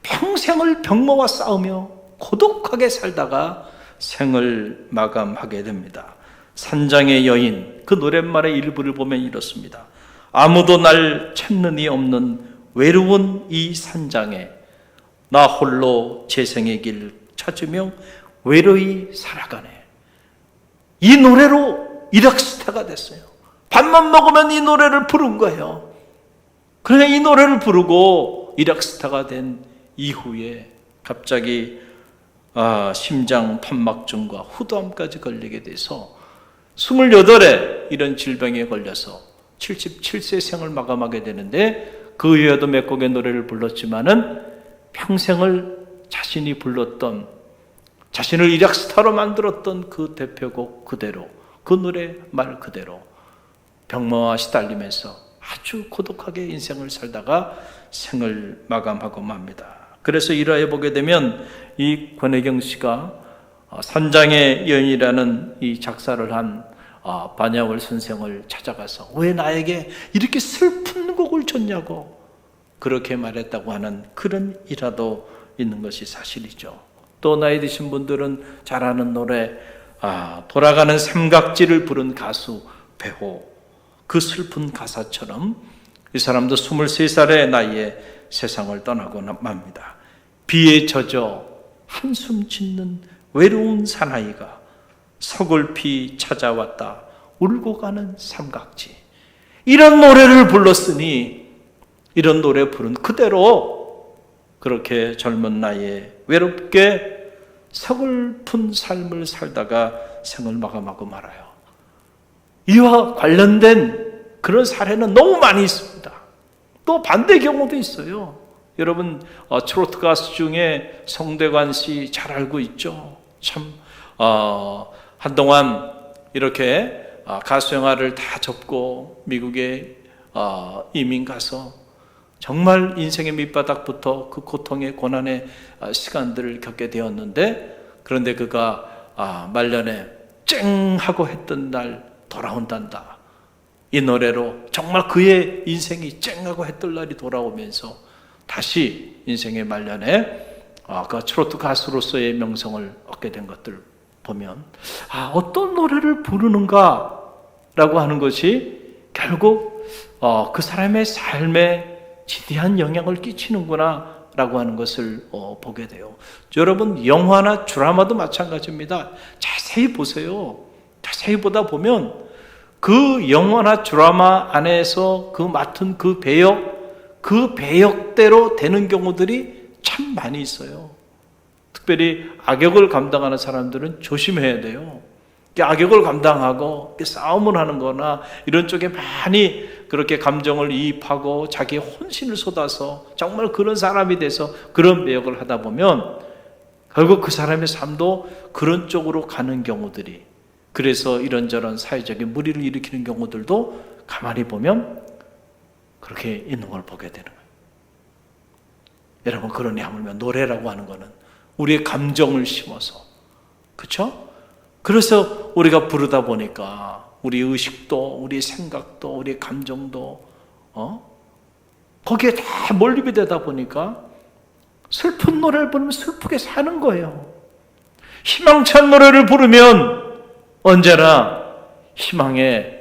평생을 병마와 싸우며 고독하게 살다가 생을 마감하게 됩니다. 산장의 여인, 그 노랫말의 일부를 보면 이렇습니다. 아무도 날 찾는 이 없는 외로운 이 산장에 나 홀로 재생의 길 찾으며 외로이 살아가네. 이 노래로 일약스타가 됐어요. 밥만 먹으면 이 노래를 부른 거예요. 그러니까 이 노래를 부르고 일약스타가 된 이후에 갑자기 심장 판막증과 후두암까지 걸리게 돼서 28에 이런 질병에 걸려서 77세 생을 마감하게 되는데 그 이후에도 몇 곡의 노래를 불렀지만은 평생을 자신이 불렀던, 자신을 일약스타로 만들었던 그 대표곡 그대로, 그 노래 말 그대로 병마와 시달리면서 아주 고독하게 인생을 살다가 생을 마감하고 맙니다. 그래서 일화에 보게 되면 이 권혜경 씨가 산장의 여인이라는 이 작사를 한 반야월 선생을 찾아가서 왜 나에게 이렇게 슬픈 곡을 줬냐고 그렇게 말했다고 하는 그런 일화도 있는 것이 사실이죠. 또 나이 드신 분들은 잘 아는 노래, 돌아가는 삼각지를 부른 가수 배호, 그 슬픈 가사처럼 이 사람도 23살의 나이에 세상을 떠나고 맙니다. 비에 젖어 한숨 짓는 외로운 사나이가 서글피 찾아왔다 울고 가는 삼각지. 이런 노래를 불렀으니 이런 노래 부른 그대로 그렇게 젊은 나이에 외롭게 서글픈 삶을 살다가 생을 마감하고 말아요. 이와 관련된 그런 사례는 너무 많이 있습니다. 또 반대 경우도 있어요. 여러분 트로트 가수 중에 성대관 씨 잘 알고 있죠. 참 한동안 이렇게 가수 생활을 다 접고 미국에 이민 가서 정말 인생의 밑바닥부터 그 고통의 고난의 시간들을 겪게 되었는데, 그런데 그가 말년에 쨍 하고 했던 날 돌아온단다, 이 노래로 정말 그의 인생이 쨍하고 했던 날이 돌아오면서 다시 인생의 말년에 그 트로트 가수로서의 명성을 얻게 된 것들 보면 어떤 노래를 부르는가 라고 하는 것이 결국 그 사람의 삶에 지대한 영향을 끼치는구나 라고 하는 것을 보게 돼요. 여러분 영화나 드라마도 마찬가지입니다. 자세히 보세요. 자세히 보다 보면 그 영화나 드라마 안에서 그 맡은 그 배역대로 되는 경우들이 참 많이 있어요. 특별히 악역을 감당하는 사람들은 조심해야 돼요. 악역을 감당하고 싸움을 하는 거나 이런 쪽에 많이 그렇게 감정을 이입하고 자기의 혼신을 쏟아서 정말 그런 사람이 돼서 그런 배역을 하다 보면 결국 그 사람의 삶도 그런 쪽으로 가는 경우들이, 그래서 이런저런 사회적인 무리를 일으키는 경우들도 가만히 보면 그렇게 있는 걸 보게 되는 거예요. 여러분, 그러니 하물며 노래라고 하는 거는 우리의 감정을 심어서, 그렇죠? 그래서 우리가 부르다 보니까 우리 의식도, 우리 생각도, 우리 감정도 거기에 다 몰입이 되다 보니까 슬픈 노래를 부르면 슬프게 사는 거예요. 희망찬 노래를 부르면 언제나 희망에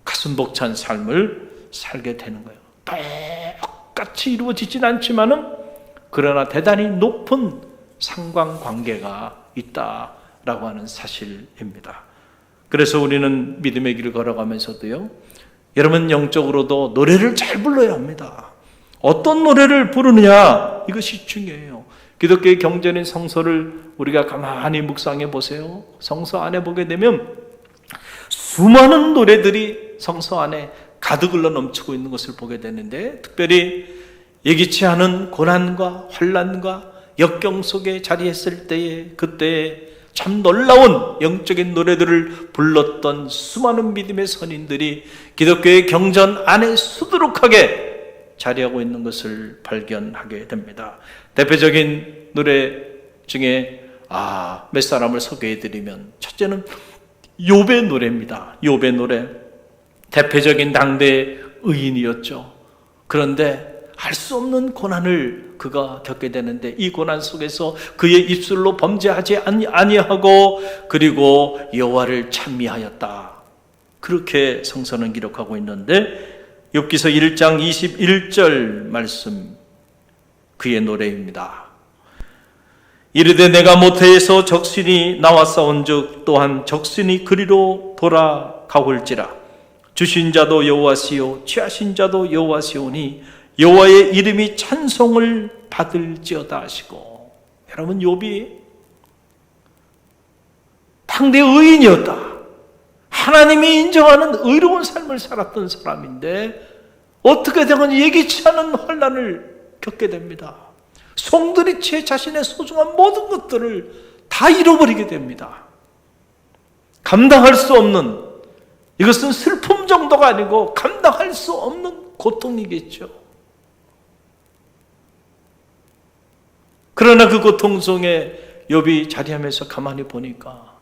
가슴 벅찬 삶을 살게 되는 거예요. 똑같이 이루어지진 않지만은 그러나 대단히 높은 상관관계가 있다라고 하는 사실입니다. 그래서 우리는 믿음의 길을 걸어가면서도요, 여러분 영적으로도 노래를 잘 불러야 합니다. 어떤 노래를 부르느냐, 이것이 중요해요. 기독교의 경전인 성서를 우리가 가만히 묵상해 보세요. 성서 안에 보게 되면 수많은 노래들이 성서 안에 가득 흘러 넘치고 있는 것을 보게 되는데, 특별히 예기치 않은 고난과 환난과 역경 속에 자리했을 때에, 그때에 참 놀라운 영적인 노래들을 불렀던 수많은 믿음의 선인들이 기독교의 경전 안에 수두룩하게 자리하고 있는 것을 발견하게 됩니다. 대표적인 노래 중에 몇 사람을 소개해드리면, 첫째는 욥의 노래입니다. 욥의 노래. 대표적인 당대 의인이었죠. 그런데 할 수 없는 고난을 그가 겪게 되는데, 이 고난 속에서 그의 입술로 범죄하지 아니하고 그리고 여호와를 찬미하였다, 그렇게 성서는 기록하고 있는데, 욥기서 1장 21절 말씀, 그의 노래입니다. 이르되 내가 모태에서 적신이 나와 싸운즉 또한 적신이 그리로 돌아가올지라. 주신 자도 여호와시요 취하신 자도 여호와시오니 여호와의 이름이 찬송을 받을지어다 하시고. 여러분, 욥이 당대 의인이었다. 하나님이 인정하는 의로운 삶을 살았던 사람인데 어떻게 되건 예기치 않은 환난을 겪게 됩니다. 송두리째 자신의 소중한 모든 것들을 다 잃어버리게 됩니다. 감당할 수 없는, 이것은 슬픔 정도가 아니고 감당할 수 없는 고통이겠죠. 그러나 그 고통 속에 욥이 자리하면서 가만히 보니까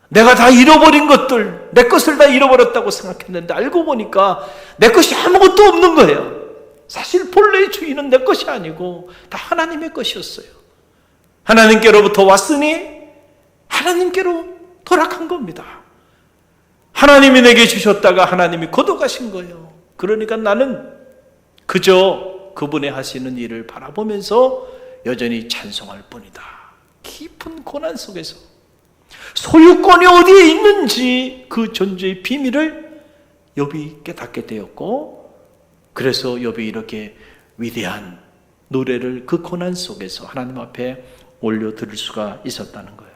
내가 다 잃어버린 것들, 내 것을 다 잃어버렸다고 생각했는데 알고 보니까 내 것이 아무것도 없는 거예요. 사실 본래의 주인은 내 것이 아니고 다 하나님의 것이었어요. 하나님께로부터 왔으니 하나님께로 돌아간 겁니다. 하나님이 내게 주셨다가 하나님이 거둬가신 거예요. 그러니까 나는 그저 그분의 하시는 일을 바라보면서 여전히 찬송할 뿐이다. 깊은 고난 속에서 소유권이 어디에 있는지 그 존재의 비밀을 욥이 깨닫게 되었고, 그래서 욥이 이렇게 위대한 노래를 그 고난 속에서 하나님 앞에 올려드릴 수가 있었다는 거예요.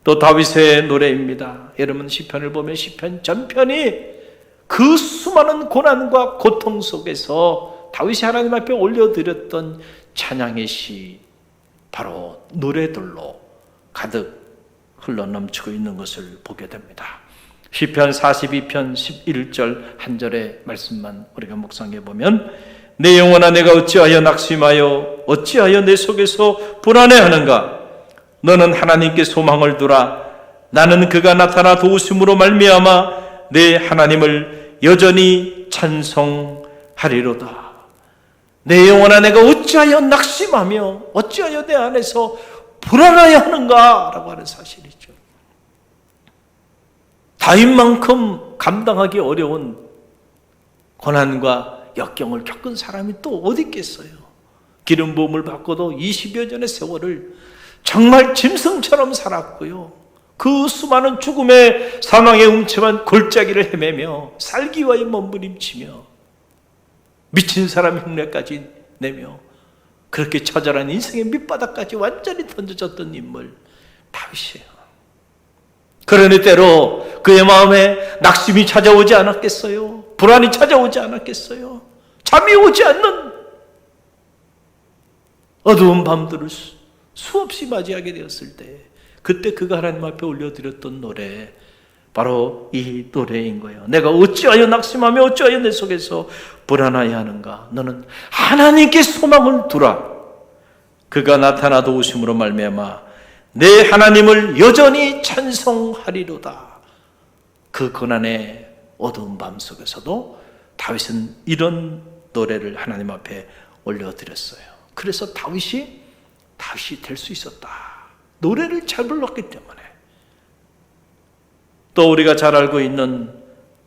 또 다윗의 노래입니다. 여러분 시편을 보면 시편 전편이 그 수많은 고난과 고통 속에서 다윗이 하나님 앞에 올려드렸던 찬양의 시, 바로 노래들로 가득 흘러넘치고 있는 것을 보게 됩니다. 시편 42편 11절 한 절의 말씀만 우리가 묵상해 보면, 내 영혼아 내가 어찌하여 낙심하여 어찌하여 내 속에서 불안해하는가. 너는 하나님께 소망을 두라. 나는 그가 나타나 도우심으로 말미암아 내 하나님을 여전히 찬송하리로다. 내 영혼아 내가 어찌하여 낙심하며 어찌하여 내 안에서 불안하여 하는가 라고 하는 사실이죠. 다윗만큼 감당하기 어려운 고난과 역경을 겪은 사람이 또 어디 있겠어요. 기름 부음을 받고도 20여 년의 세월을 정말 짐승처럼 살았고요. 그 수많은 죽음의 사망의 음침한 골짜기를 헤매며 살기와의 몸부림치며 미친 사람 흉내까지 내며 그렇게 처절한 인생의 밑바닥까지 완전히 던져졌던 인물 다윗이에요. 그러니 때로 그의 마음에 낙심이 찾아오지 않았겠어요? 불안이 찾아오지 않았겠어요? 잠이 오지 않는 어두운 밤들을 수없이 맞이하게 되었을 때, 그때 그가 하나님 앞에 올려드렸던 노래, 바로 이 노래인 거예요. 내가 어찌하여 낙심하며 어찌하여 내 속에서 불안하여 하는가. 너는 하나님께 소망을 두라. 그가 나타나 도우심으로 말미암아 내 하나님을 여전히 찬송하리로다. 그 고난의 어두운 밤 속에서도 다윗은 이런 노래를 하나님 앞에 올려드렸어요. 그래서 다윗이 될 수 있었다. 노래를 잘 불렀기 때문에. 또 우리가 잘 알고 있는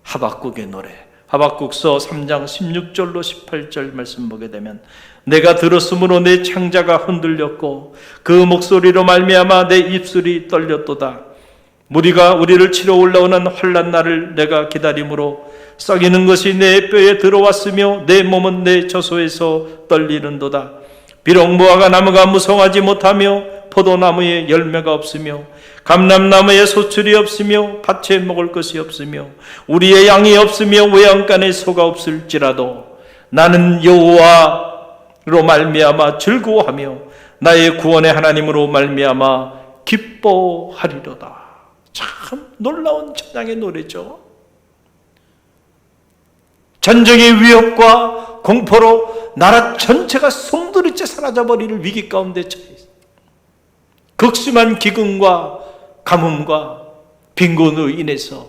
하박국의 노래, 하박국서 3장 16절로 18절 말씀 보게 되면, 내가 들었으므로 내 창자가 흔들렸고 그 목소리로 말미암아 내 입술이 떨렸도다. 무리가 우리를 치러 올라오는 환난 날을 내가 기다림으로 썩이는 것이 내 뼈에 들어왔으며 내 몸은 내 저소에서 떨리는도다. 비록 무화과 나무가 무성하지 못하며 포도나무에 열매가 없으며 감람나무에 소출이 없으며 밭에 먹을 것이 없으며 우리의 양이 없으며 외양간에 소가 없을지라도 나는 여호와로 말미암아 즐거워하며 나의 구원의 하나님으로 말미암아 기뻐하리로다. 참 놀라운 찬양의 노래죠. 전쟁의 위협과 공포로 나라 전체가 송두리째 사라져버릴 위기 가운데 처해 있어요. 극심한 기근과 가뭄과 빈곤으로 인해서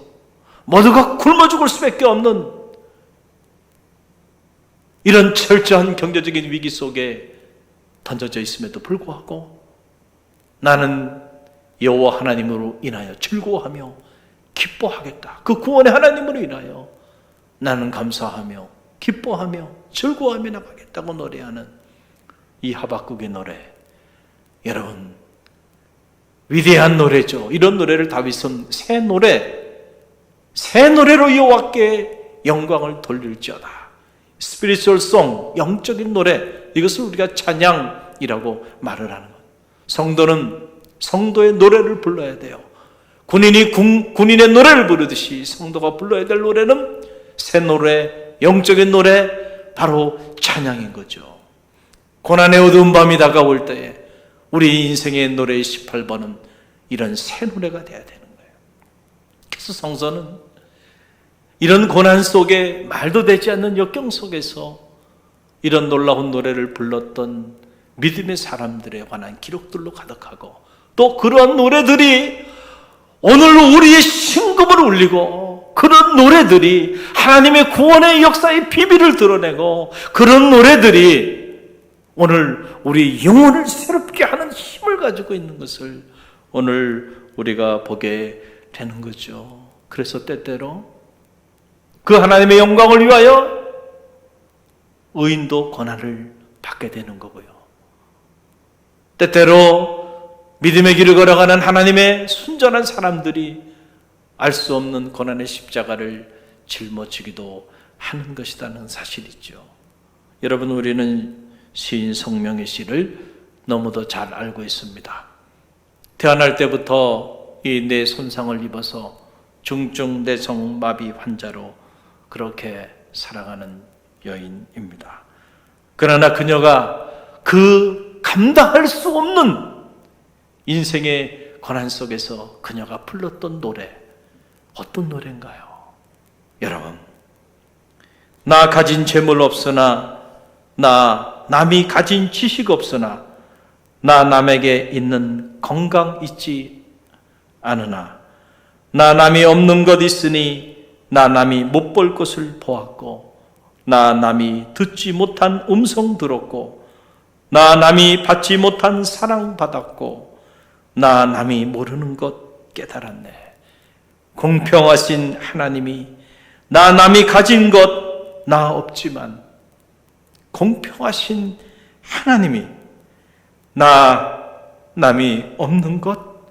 모두가 굶어 죽을 수밖에 없는 이런 철저한 경제적인 위기 속에 던져져 있음에도 불구하고 나는 여호와 하나님으로 인하여 즐거워하며 기뻐하겠다. 그 구원의 하나님으로 인하여 나는 감사하며 기뻐하며 즐거워하며 나가겠다고 노래하는 이 하박국의 노래, 여러분 위대한 노래죠. 이런 노래를 다윗은 새 노래로 여호와께 영광을 돌릴지어다. 스피리추얼 송, 영적인 노래, 이것을 우리가 찬양이라고 말을 하는 것. 성도는 성도의 노래를 불러야 돼요. 군인이 군인의 노래를 부르듯이 성도가 불러야 될 노래는 새 노래, 영적인 노래, 바로 찬양인 거죠. 고난의 어두운 밤이 다가올 때에 우리 인생의 노래의 18번은 이런 새 노래가 돼야 되는 거예요. 그래서 성서는 이런 고난 속에 말도 되지 않는 역경 속에서 이런 놀라운 노래를 불렀던 믿음의 사람들에 관한 기록들로 가득하고, 또 그러한 노래들이 오늘 우리의 심금을 울리고 그런 노래들이 하나님의 구원의 역사의 비밀을 드러내고 그런 노래들이 오늘 우리 영혼을 새롭게 하는 힘을 가지고 있는 것을 오늘 우리가 보게 되는 거죠. 그래서 때때로 그 하나님의 영광을 위하여 의인도 고난을 받게 되는 거고요. 때때로 믿음의 길을 걸어가는 하나님의 순전한 사람들이 알 수 없는 고난의 십자가를 짊어지기도 하는 것이라는 사실이죠. 여러분, 우리는 시인 성명의 시를 너무도 잘 알고 있습니다. 태어날 때부터 이 뇌 손상을 입어서 중증 뇌성 마비 환자로 그렇게 살아가는 여인입니다. 그러나 그녀가 그 감당할 수 없는 인생의 고난 속에서 그녀가 불렀던 노래, 어떤 노래인가요? 여러분, 나 가진 재물 없으나, 나 남이 가진 지식 없으나, 나 남에게 있는 건강 있지 않으나, 나 남이 없는 것 있으니 나 남이 못 볼 것을 보았고, 나 남이 듣지 못한 음성 들었고, 나 남이 받지 못한 사랑 받았고, 나 남이 모르는 것 깨달았네. 공평하신 하나님이 나 남이 가진 것 나 없지만 공평하신 하나님이 나 남이 없는 것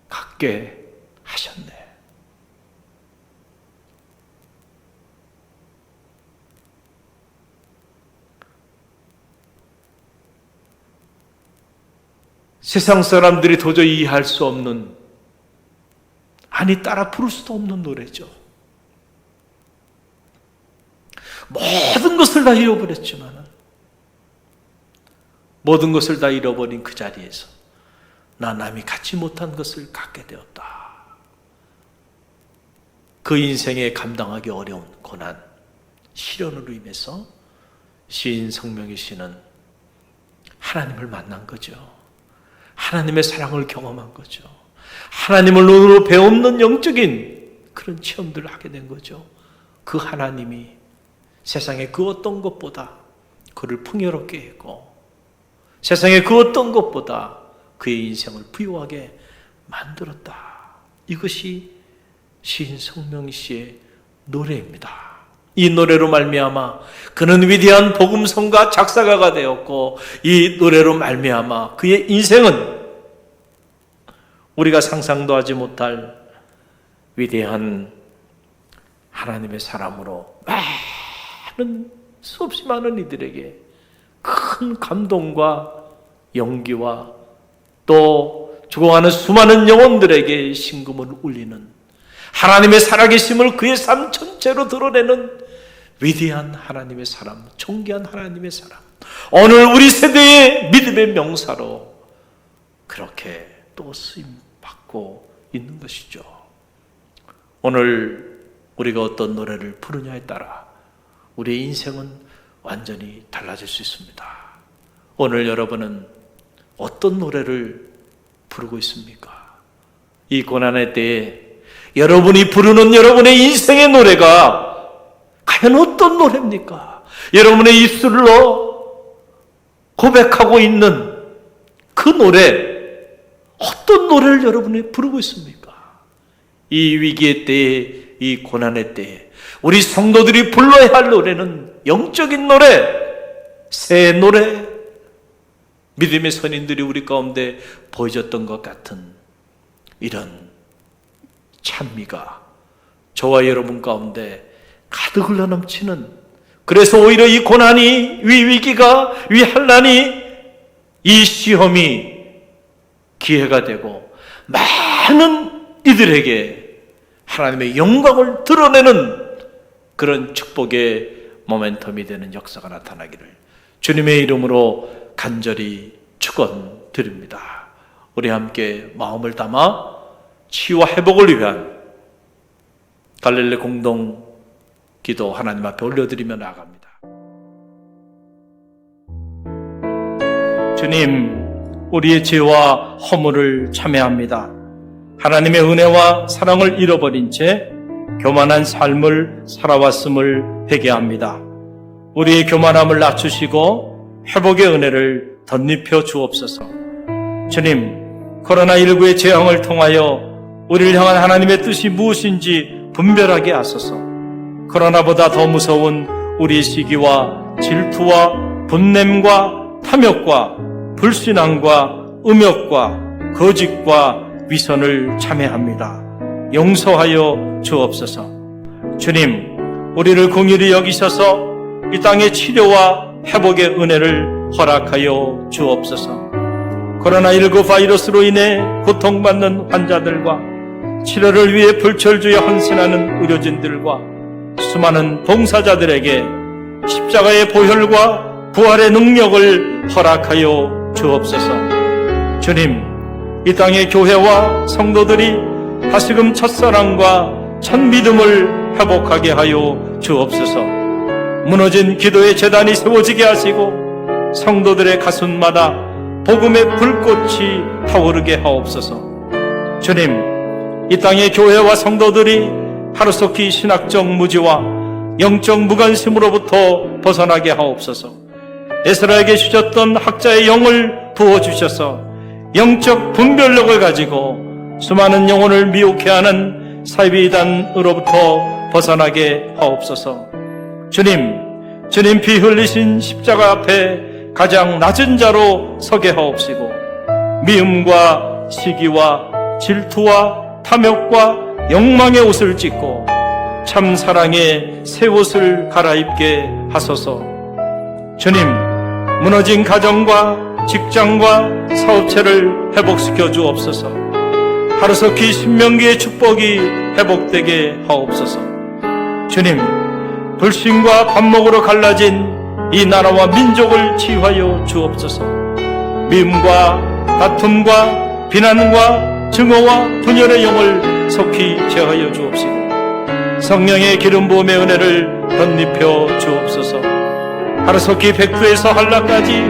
갖게 하셨네. 세상 사람들이 도저히 이해할 수 없는, 아니 따라 부를 수도 없는 노래죠. 모든 것을 다 잃어버렸지만 모든 것을 다 잃어버린 그 자리에서 나 남이 갖지 못한 것을 갖게 되었다. 그 인생에 감당하기 어려운 고난, 시련으로 인해서 시인 성명희 씨는 하나님을 만난 거죠. 하나님의 사랑을 경험한 거죠. 하나님을 눈으로 배움는 영적인 그런 체험들을 하게 된 거죠. 그 하나님이 세상의 그 어떤 것보다 그를 풍요롭게 했고, 세상의 그 어떤 것보다 그의 인생을 부유하게 만들었다. 이것이 시인 성명희 씨의 노래입니다. 이 노래로 말미암아 그는 위대한 복음성가 작사가가 되었고, 이 노래로 말미암아 그의 인생은 우리가 상상도 하지 못할 위대한 하나님의 사람으로 많은, 수없이 많은 이들에게 큰 감동과 용기와 또 죽어가는 수많은 영혼들에게 심금을 울리는, 하나님의 살아계심을 그의 삶 전체로 드러내는 위대한 하나님의 사람, 존귀한 하나님의 사람, 오늘 우리 세대의 믿음의 명사로 그렇게 또 쓰임받고 있는 것이죠. 오늘 우리가 어떤 노래를 부르냐에 따라 우리의 인생은 완전히 달라질 수 있습니다. 오늘 여러분은 어떤 노래를 부르고 있습니까? 이 고난의 때에 여러분이 부르는 여러분의 인생의 노래가 과연 어떤 노래입니까? 여러분의 입술로 고백하고 있는 그 노래, 어떤 노래를 여러분이 부르고 있습니까? 이 위기의 때에, 이 고난의 때에 우리 성도들이 불러야 할 노래는 영적인 노래, 새 노래, 믿음의 선인들이 우리 가운데 보여줬던 것 같은 이런 찬미가 저와 여러분 가운데 가득 흘러넘치는, 그래서 오히려 이 고난이, 이 위기가, 이 환난이, 이 시험이 기회가 되고 많은 이들에게 하나님의 영광을 드러내는 그런 축복의 모멘텀이 되는 역사가 나타나기를 주님의 이름으로 간절히 축원드립니다. 우리 함께 마음을 담아 치유와 회복을 위한 갈릴리 공동 기도 하나님 앞에 올려드리며 나아갑니다. 주님, 우리의 죄와 허물을 참회합니다. 하나님의 은혜와 사랑을 잃어버린 채 교만한 삶을 살아왔음을 회개합니다. 우리의 교만함을 낮추시고 회복의 은혜를 덧입혀 주옵소서. 주님, 코로나19의 재앙을 통하여 우리를 향한 하나님의 뜻이 무엇인지 분별하게 하소서. 코로나보다 더 무서운 우리의 시기와 질투와 분냄과 탐욕과 불신앙과 음욕과 거짓과 위선을 참회합니다. 용서하여 주옵소서. 주님, 우리를 긍휼히 여기셔서 이 땅의 치료와 회복의 은혜를 허락하여 주옵소서. 코로나19 바이러스로 인해 고통받는 환자들과 치료를 위해 불철주야 헌신하는 의료진들과 수많은 봉사자들에게 십자가의 보혈과 부활의 능력을 허락하여 주옵소서. 주님, 이 땅의 교회와 성도들이 다시금 첫사랑과 첫믿음을 회복하게 하여 주옵소서. 무너진 기도의 재단이 세워지게 하시고 성도들의 가슴마다 복음의 불꽃이 타오르게 하옵소서. 주님, 이 땅의 교회와 성도들이 하루속히 신학적 무지와 영적 무관심으로부터 벗어나게 하옵소서. 에스라에게 주셨던 학자의 영을 부어주셔서 영적 분별력을 가지고 수많은 영혼을 미혹해 하는 사이비단으로부터 벗어나게 하옵소서. 주님 피 흘리신 십자가 앞에 가장 낮은 자로 서게 하옵시고 미움과 시기와 질투와 탐욕과 욕망의 옷을 찢고 참 사랑의 새 옷을 갈아입게 하소서. 주님, 무너진 가정과 직장과 사업체를 회복시켜 주옵소서. 하루속히 신명기의 축복이 회복되게 하옵소서. 주님, 불신과 반목으로 갈라진 이 나라와 민족을 치유하여 주옵소서. 미움과 다툼과 비난과 증오와 분열의 영을 속히 제하여 주옵시고 성령의 기름 부음의 은혜를 덧입혀 주옵소서. 하루속히 백두에서 한라까지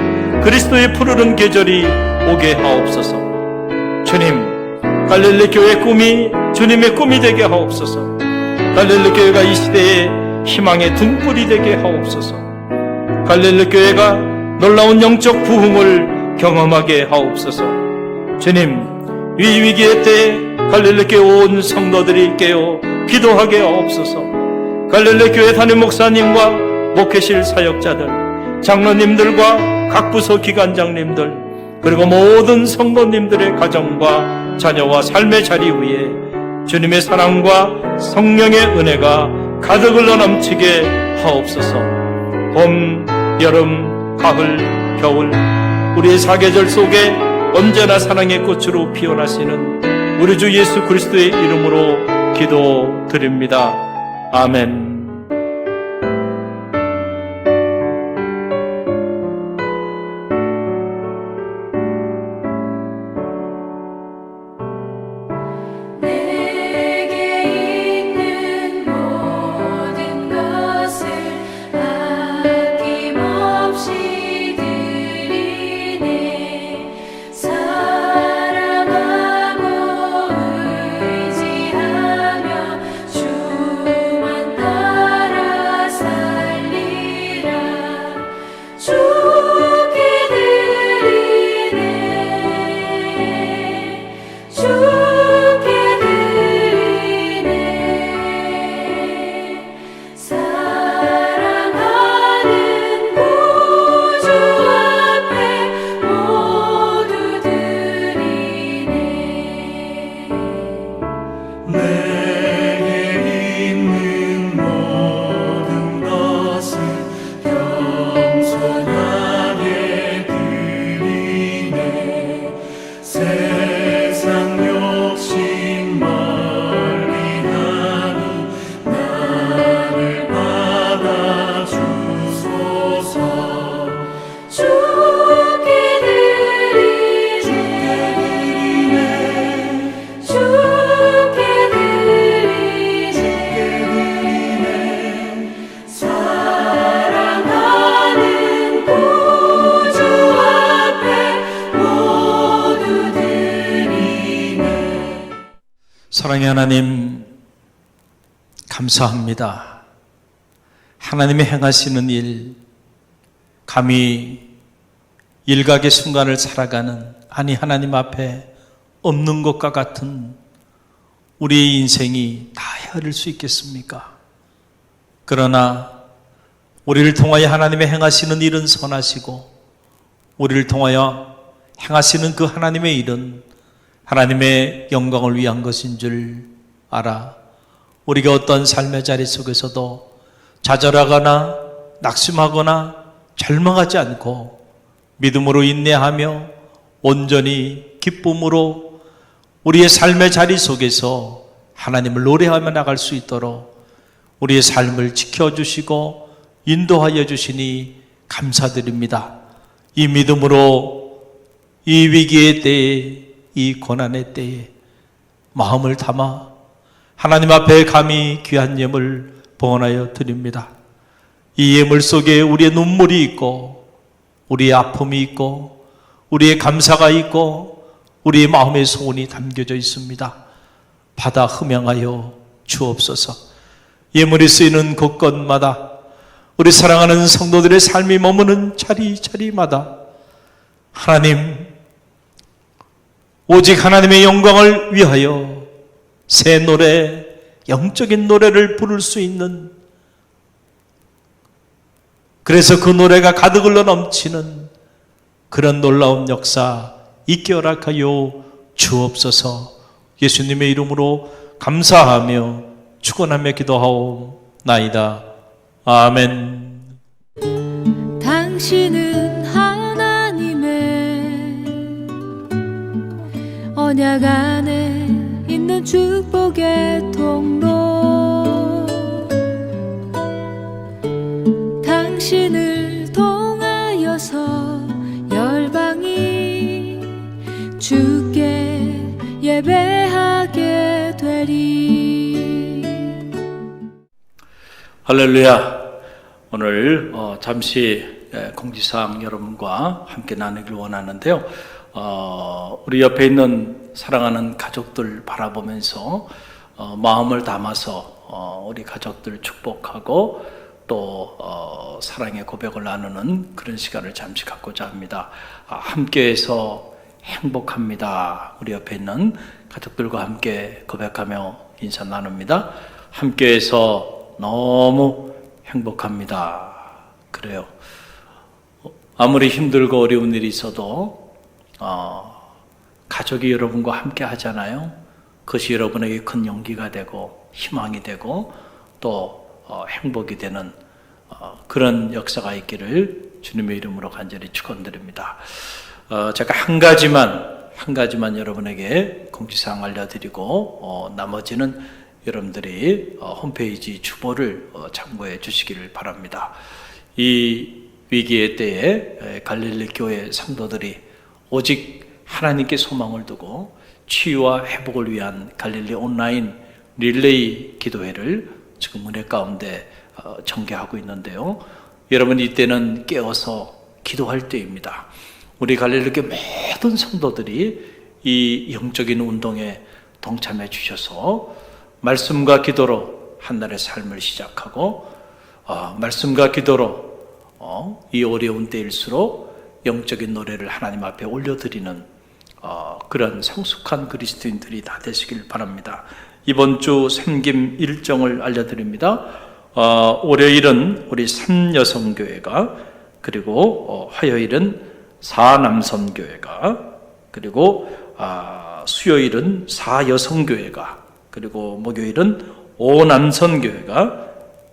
그리스도의 푸르른 계절이 오게 하옵소서. 주님, 갈릴리 교회 꿈이 주님의 꿈이 되게 하옵소서. 갈릴리 교회가 이 시대의 희망의 등불이 되게 하옵소서. 갈릴리 교회가 놀라운 영적 부흥을 경험하게 하옵소서. 주님, 이 위기의 때에 갈릴리 교회 온 성도들이 깨어 기도하게 하옵소서. 갈릴리 교회 담임 목사님과 목회실 사역자들, 장로님들과 각 부서 기관장님들, 그리고 모든 성도님들의 가정과 자녀와 삶의 자리 위에 주님의 사랑과 성령의 은혜가 가득 흘러 넘치게 하옵소서. 봄, 여름, 가을, 겨울 우리의 사계절 속에 언제나 사랑의 꽃으로 피어나시는 우리 주 예수 그리스도의 이름으로 기도드립니다. 아멘. 주께 사랑의 하나님, 감사합니다. 하나님의 행하시는 일, 감히 일각의 순간을 살아가는, 아니 하나님 앞에 없는 것과 같은 우리의 인생이 다 헤아릴 수 있겠습니까? 그러나 우리를 통하여 하나님의 행하시는 일은 선하시고, 우리를 통하여 행하시는 그 하나님의 일은 하나님의 영광을 위한 것인 줄 알아 우리가 어떤 삶의 자리 속에서도 좌절하거나 낙심하거나 절망하지 않고 믿음으로 인내하며 온전히 기쁨으로 우리의 삶의 자리 속에서 하나님을 노래하며 나갈 수 있도록 우리의 삶을 지켜주시고 인도하여 주시니 감사드립니다. 이 믿음으로 이 위기의 때에, 이 고난의 때에 마음을 담아 하나님 앞에 감히 귀한 예물 봉헌하여 드립니다. 이 예물 속에 우리의 눈물이 있고, 우리의 아픔이 있고, 우리의 감사가 있고, 우리의 마음의 소원이 담겨져 있습니다. 받아 흠양하여 주옵소서. 예물이 쓰이는 곳곳마다, 우리 사랑하는 성도들의 삶이 머무는 자리자리마다 하나님, 오직 하나님의 영광을 위하여 새 노래, 영적인 노래를 부를 수 있는, 그래서 그 노래가 가득 흘러 넘치는 그런 놀라운 역사 있게 허락하여 주옵소서. 예수님의 이름으로 감사하며 축원하며 기도하옵나이다. 아멘. 당신은 하나님의 언약 안에 있는 축복의 통로, 당신을 통하여서 열방이 주께 예배하게 되리. 할렐루야. 오늘 잠시 공지사항 여러분과 함께 나누길 원하는데요. 우리 옆에 있는 사랑하는 가족들 바라보면서 마음을 담아서 우리 가족들 축복하고 또 사랑의 고백을 나누는 그런 시간을 잠시 갖고자 합니다. 함께해서 행복합니다. 우리 옆에 있는 가족들과 함께 고백하며 인사 나눕니다. 함께해서 너무 행복합니다. 그래요. 아무리 힘들고 어려운 일이 있어도 가족이 여러분과 함께 하잖아요. 그것이 여러분에게 큰 용기가 되고 희망이 되고 또 행복이 되는 그런 역사가 있기를 주님의 이름으로 간절히 축원드립니다. 제가 한 가지만 여러분에게 공지사항 알려드리고 나머지는 여러분들이 홈페이지 주보를 참고해 주시기를 바랍니다. 이 위기의 때에 갈릴리 교회 성도들이 오직 하나님께 소망을 두고 치유와 회복을 위한 갈릴리 온라인 릴레이 기도회를 지금 은혜 가운데 전개하고 있는데요. 여러분, 이때는 깨어서 기도할 때입니다. 우리 갈릴리 교회 모든 성도들이 이 영적인 운동에 동참해 주셔서 말씀과 기도로 한날의 삶을 시작하고 말씀과 기도로 이 어려운 때일수록 영적인 노래를 하나님 앞에 올려드리는 그런 성숙한 그리스도인들이 다 되시길 바랍니다. 이번 주 섬김 일정을 알려드립니다. 월요일은 우리 3여성교회가, 그리고 화요일은 4남성교회가, 그리고 수요일은 4여성교회가, 그리고 목요일은 5남성교회가,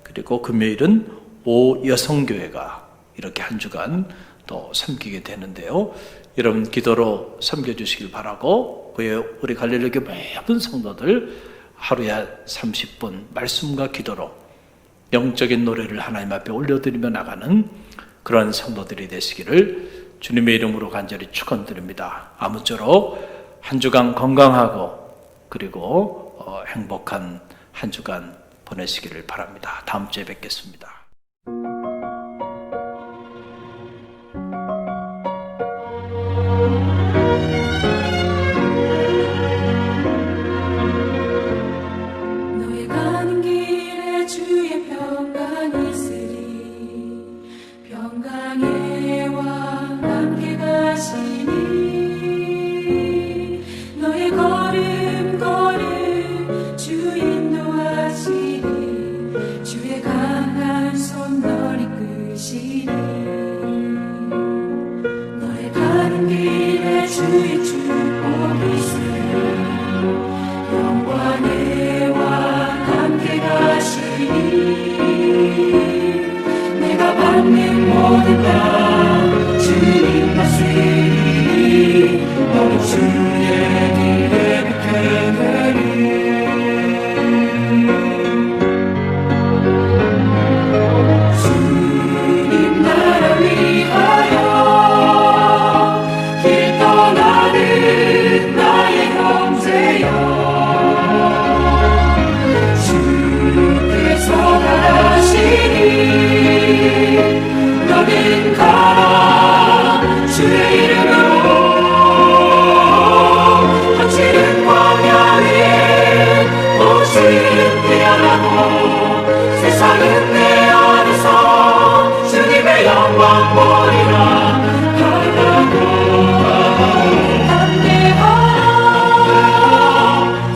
그리고 금요일은 5여성교회가 이렇게 한 주간 또 섬기게 되는데요. 여러분 기도로 섬겨주시길 바라고, 우리 갈릴리 교회 모든 성도들 하루에 30분 말씀과 기도로 영적인 노래를 하나님 앞에 올려드리며 나가는 그런 성도들이 되시기를 주님의 이름으로 간절히 축원드립니다. 아무쪼록 한 주간 건강하고 그리고 행복한 한 주간 보내시기를 바랍니다. 다음 주에 뵙겠습니다. 이것은 피하라고 세상은 내 안에서 주님의 영광 보리라 하라고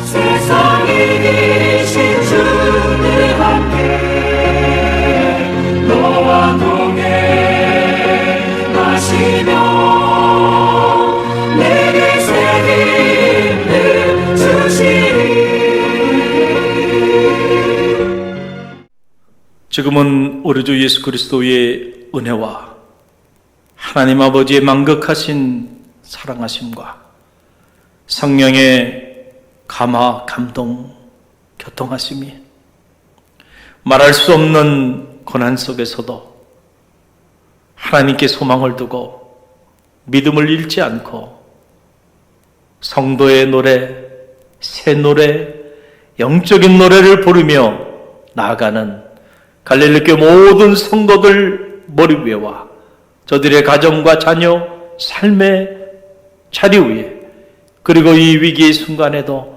세상이 이신 주님 함께 너와 동행하시며 내게 새 힘을 주시리. 지금은 우리 주 예수 그리스도의 은혜와 하나님 아버지의 만극하신 사랑하심과 성령의 감화, 감동, 교통하심이 말할 수 없는 고난 속에서도 하나님께 소망을 두고 믿음을 잃지 않고 성도의 노래, 새 노래, 영적인 노래를 부르며 나아가는 갈릴리교 모든 성도들 머리 위에와 저들의 가정과 자녀, 삶의 자리 위에 그리고 이 위기의 순간에도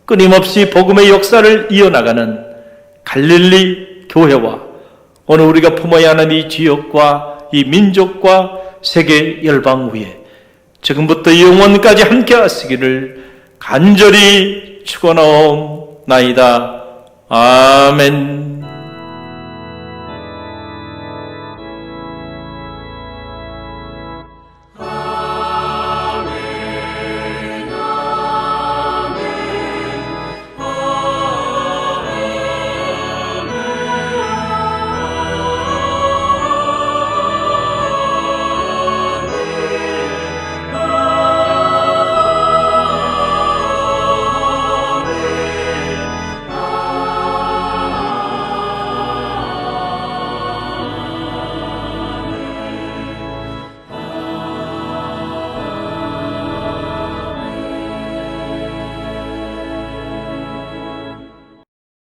끊임없이 복음의 역사를 이어나가는 갈릴리 교회와 오늘 우리가 품어야 하는 이 지역과 이 민족과 세계 열방 위에 지금부터 영원까지 함께 하시기를 간절히 축원하옵나이다. 아멘.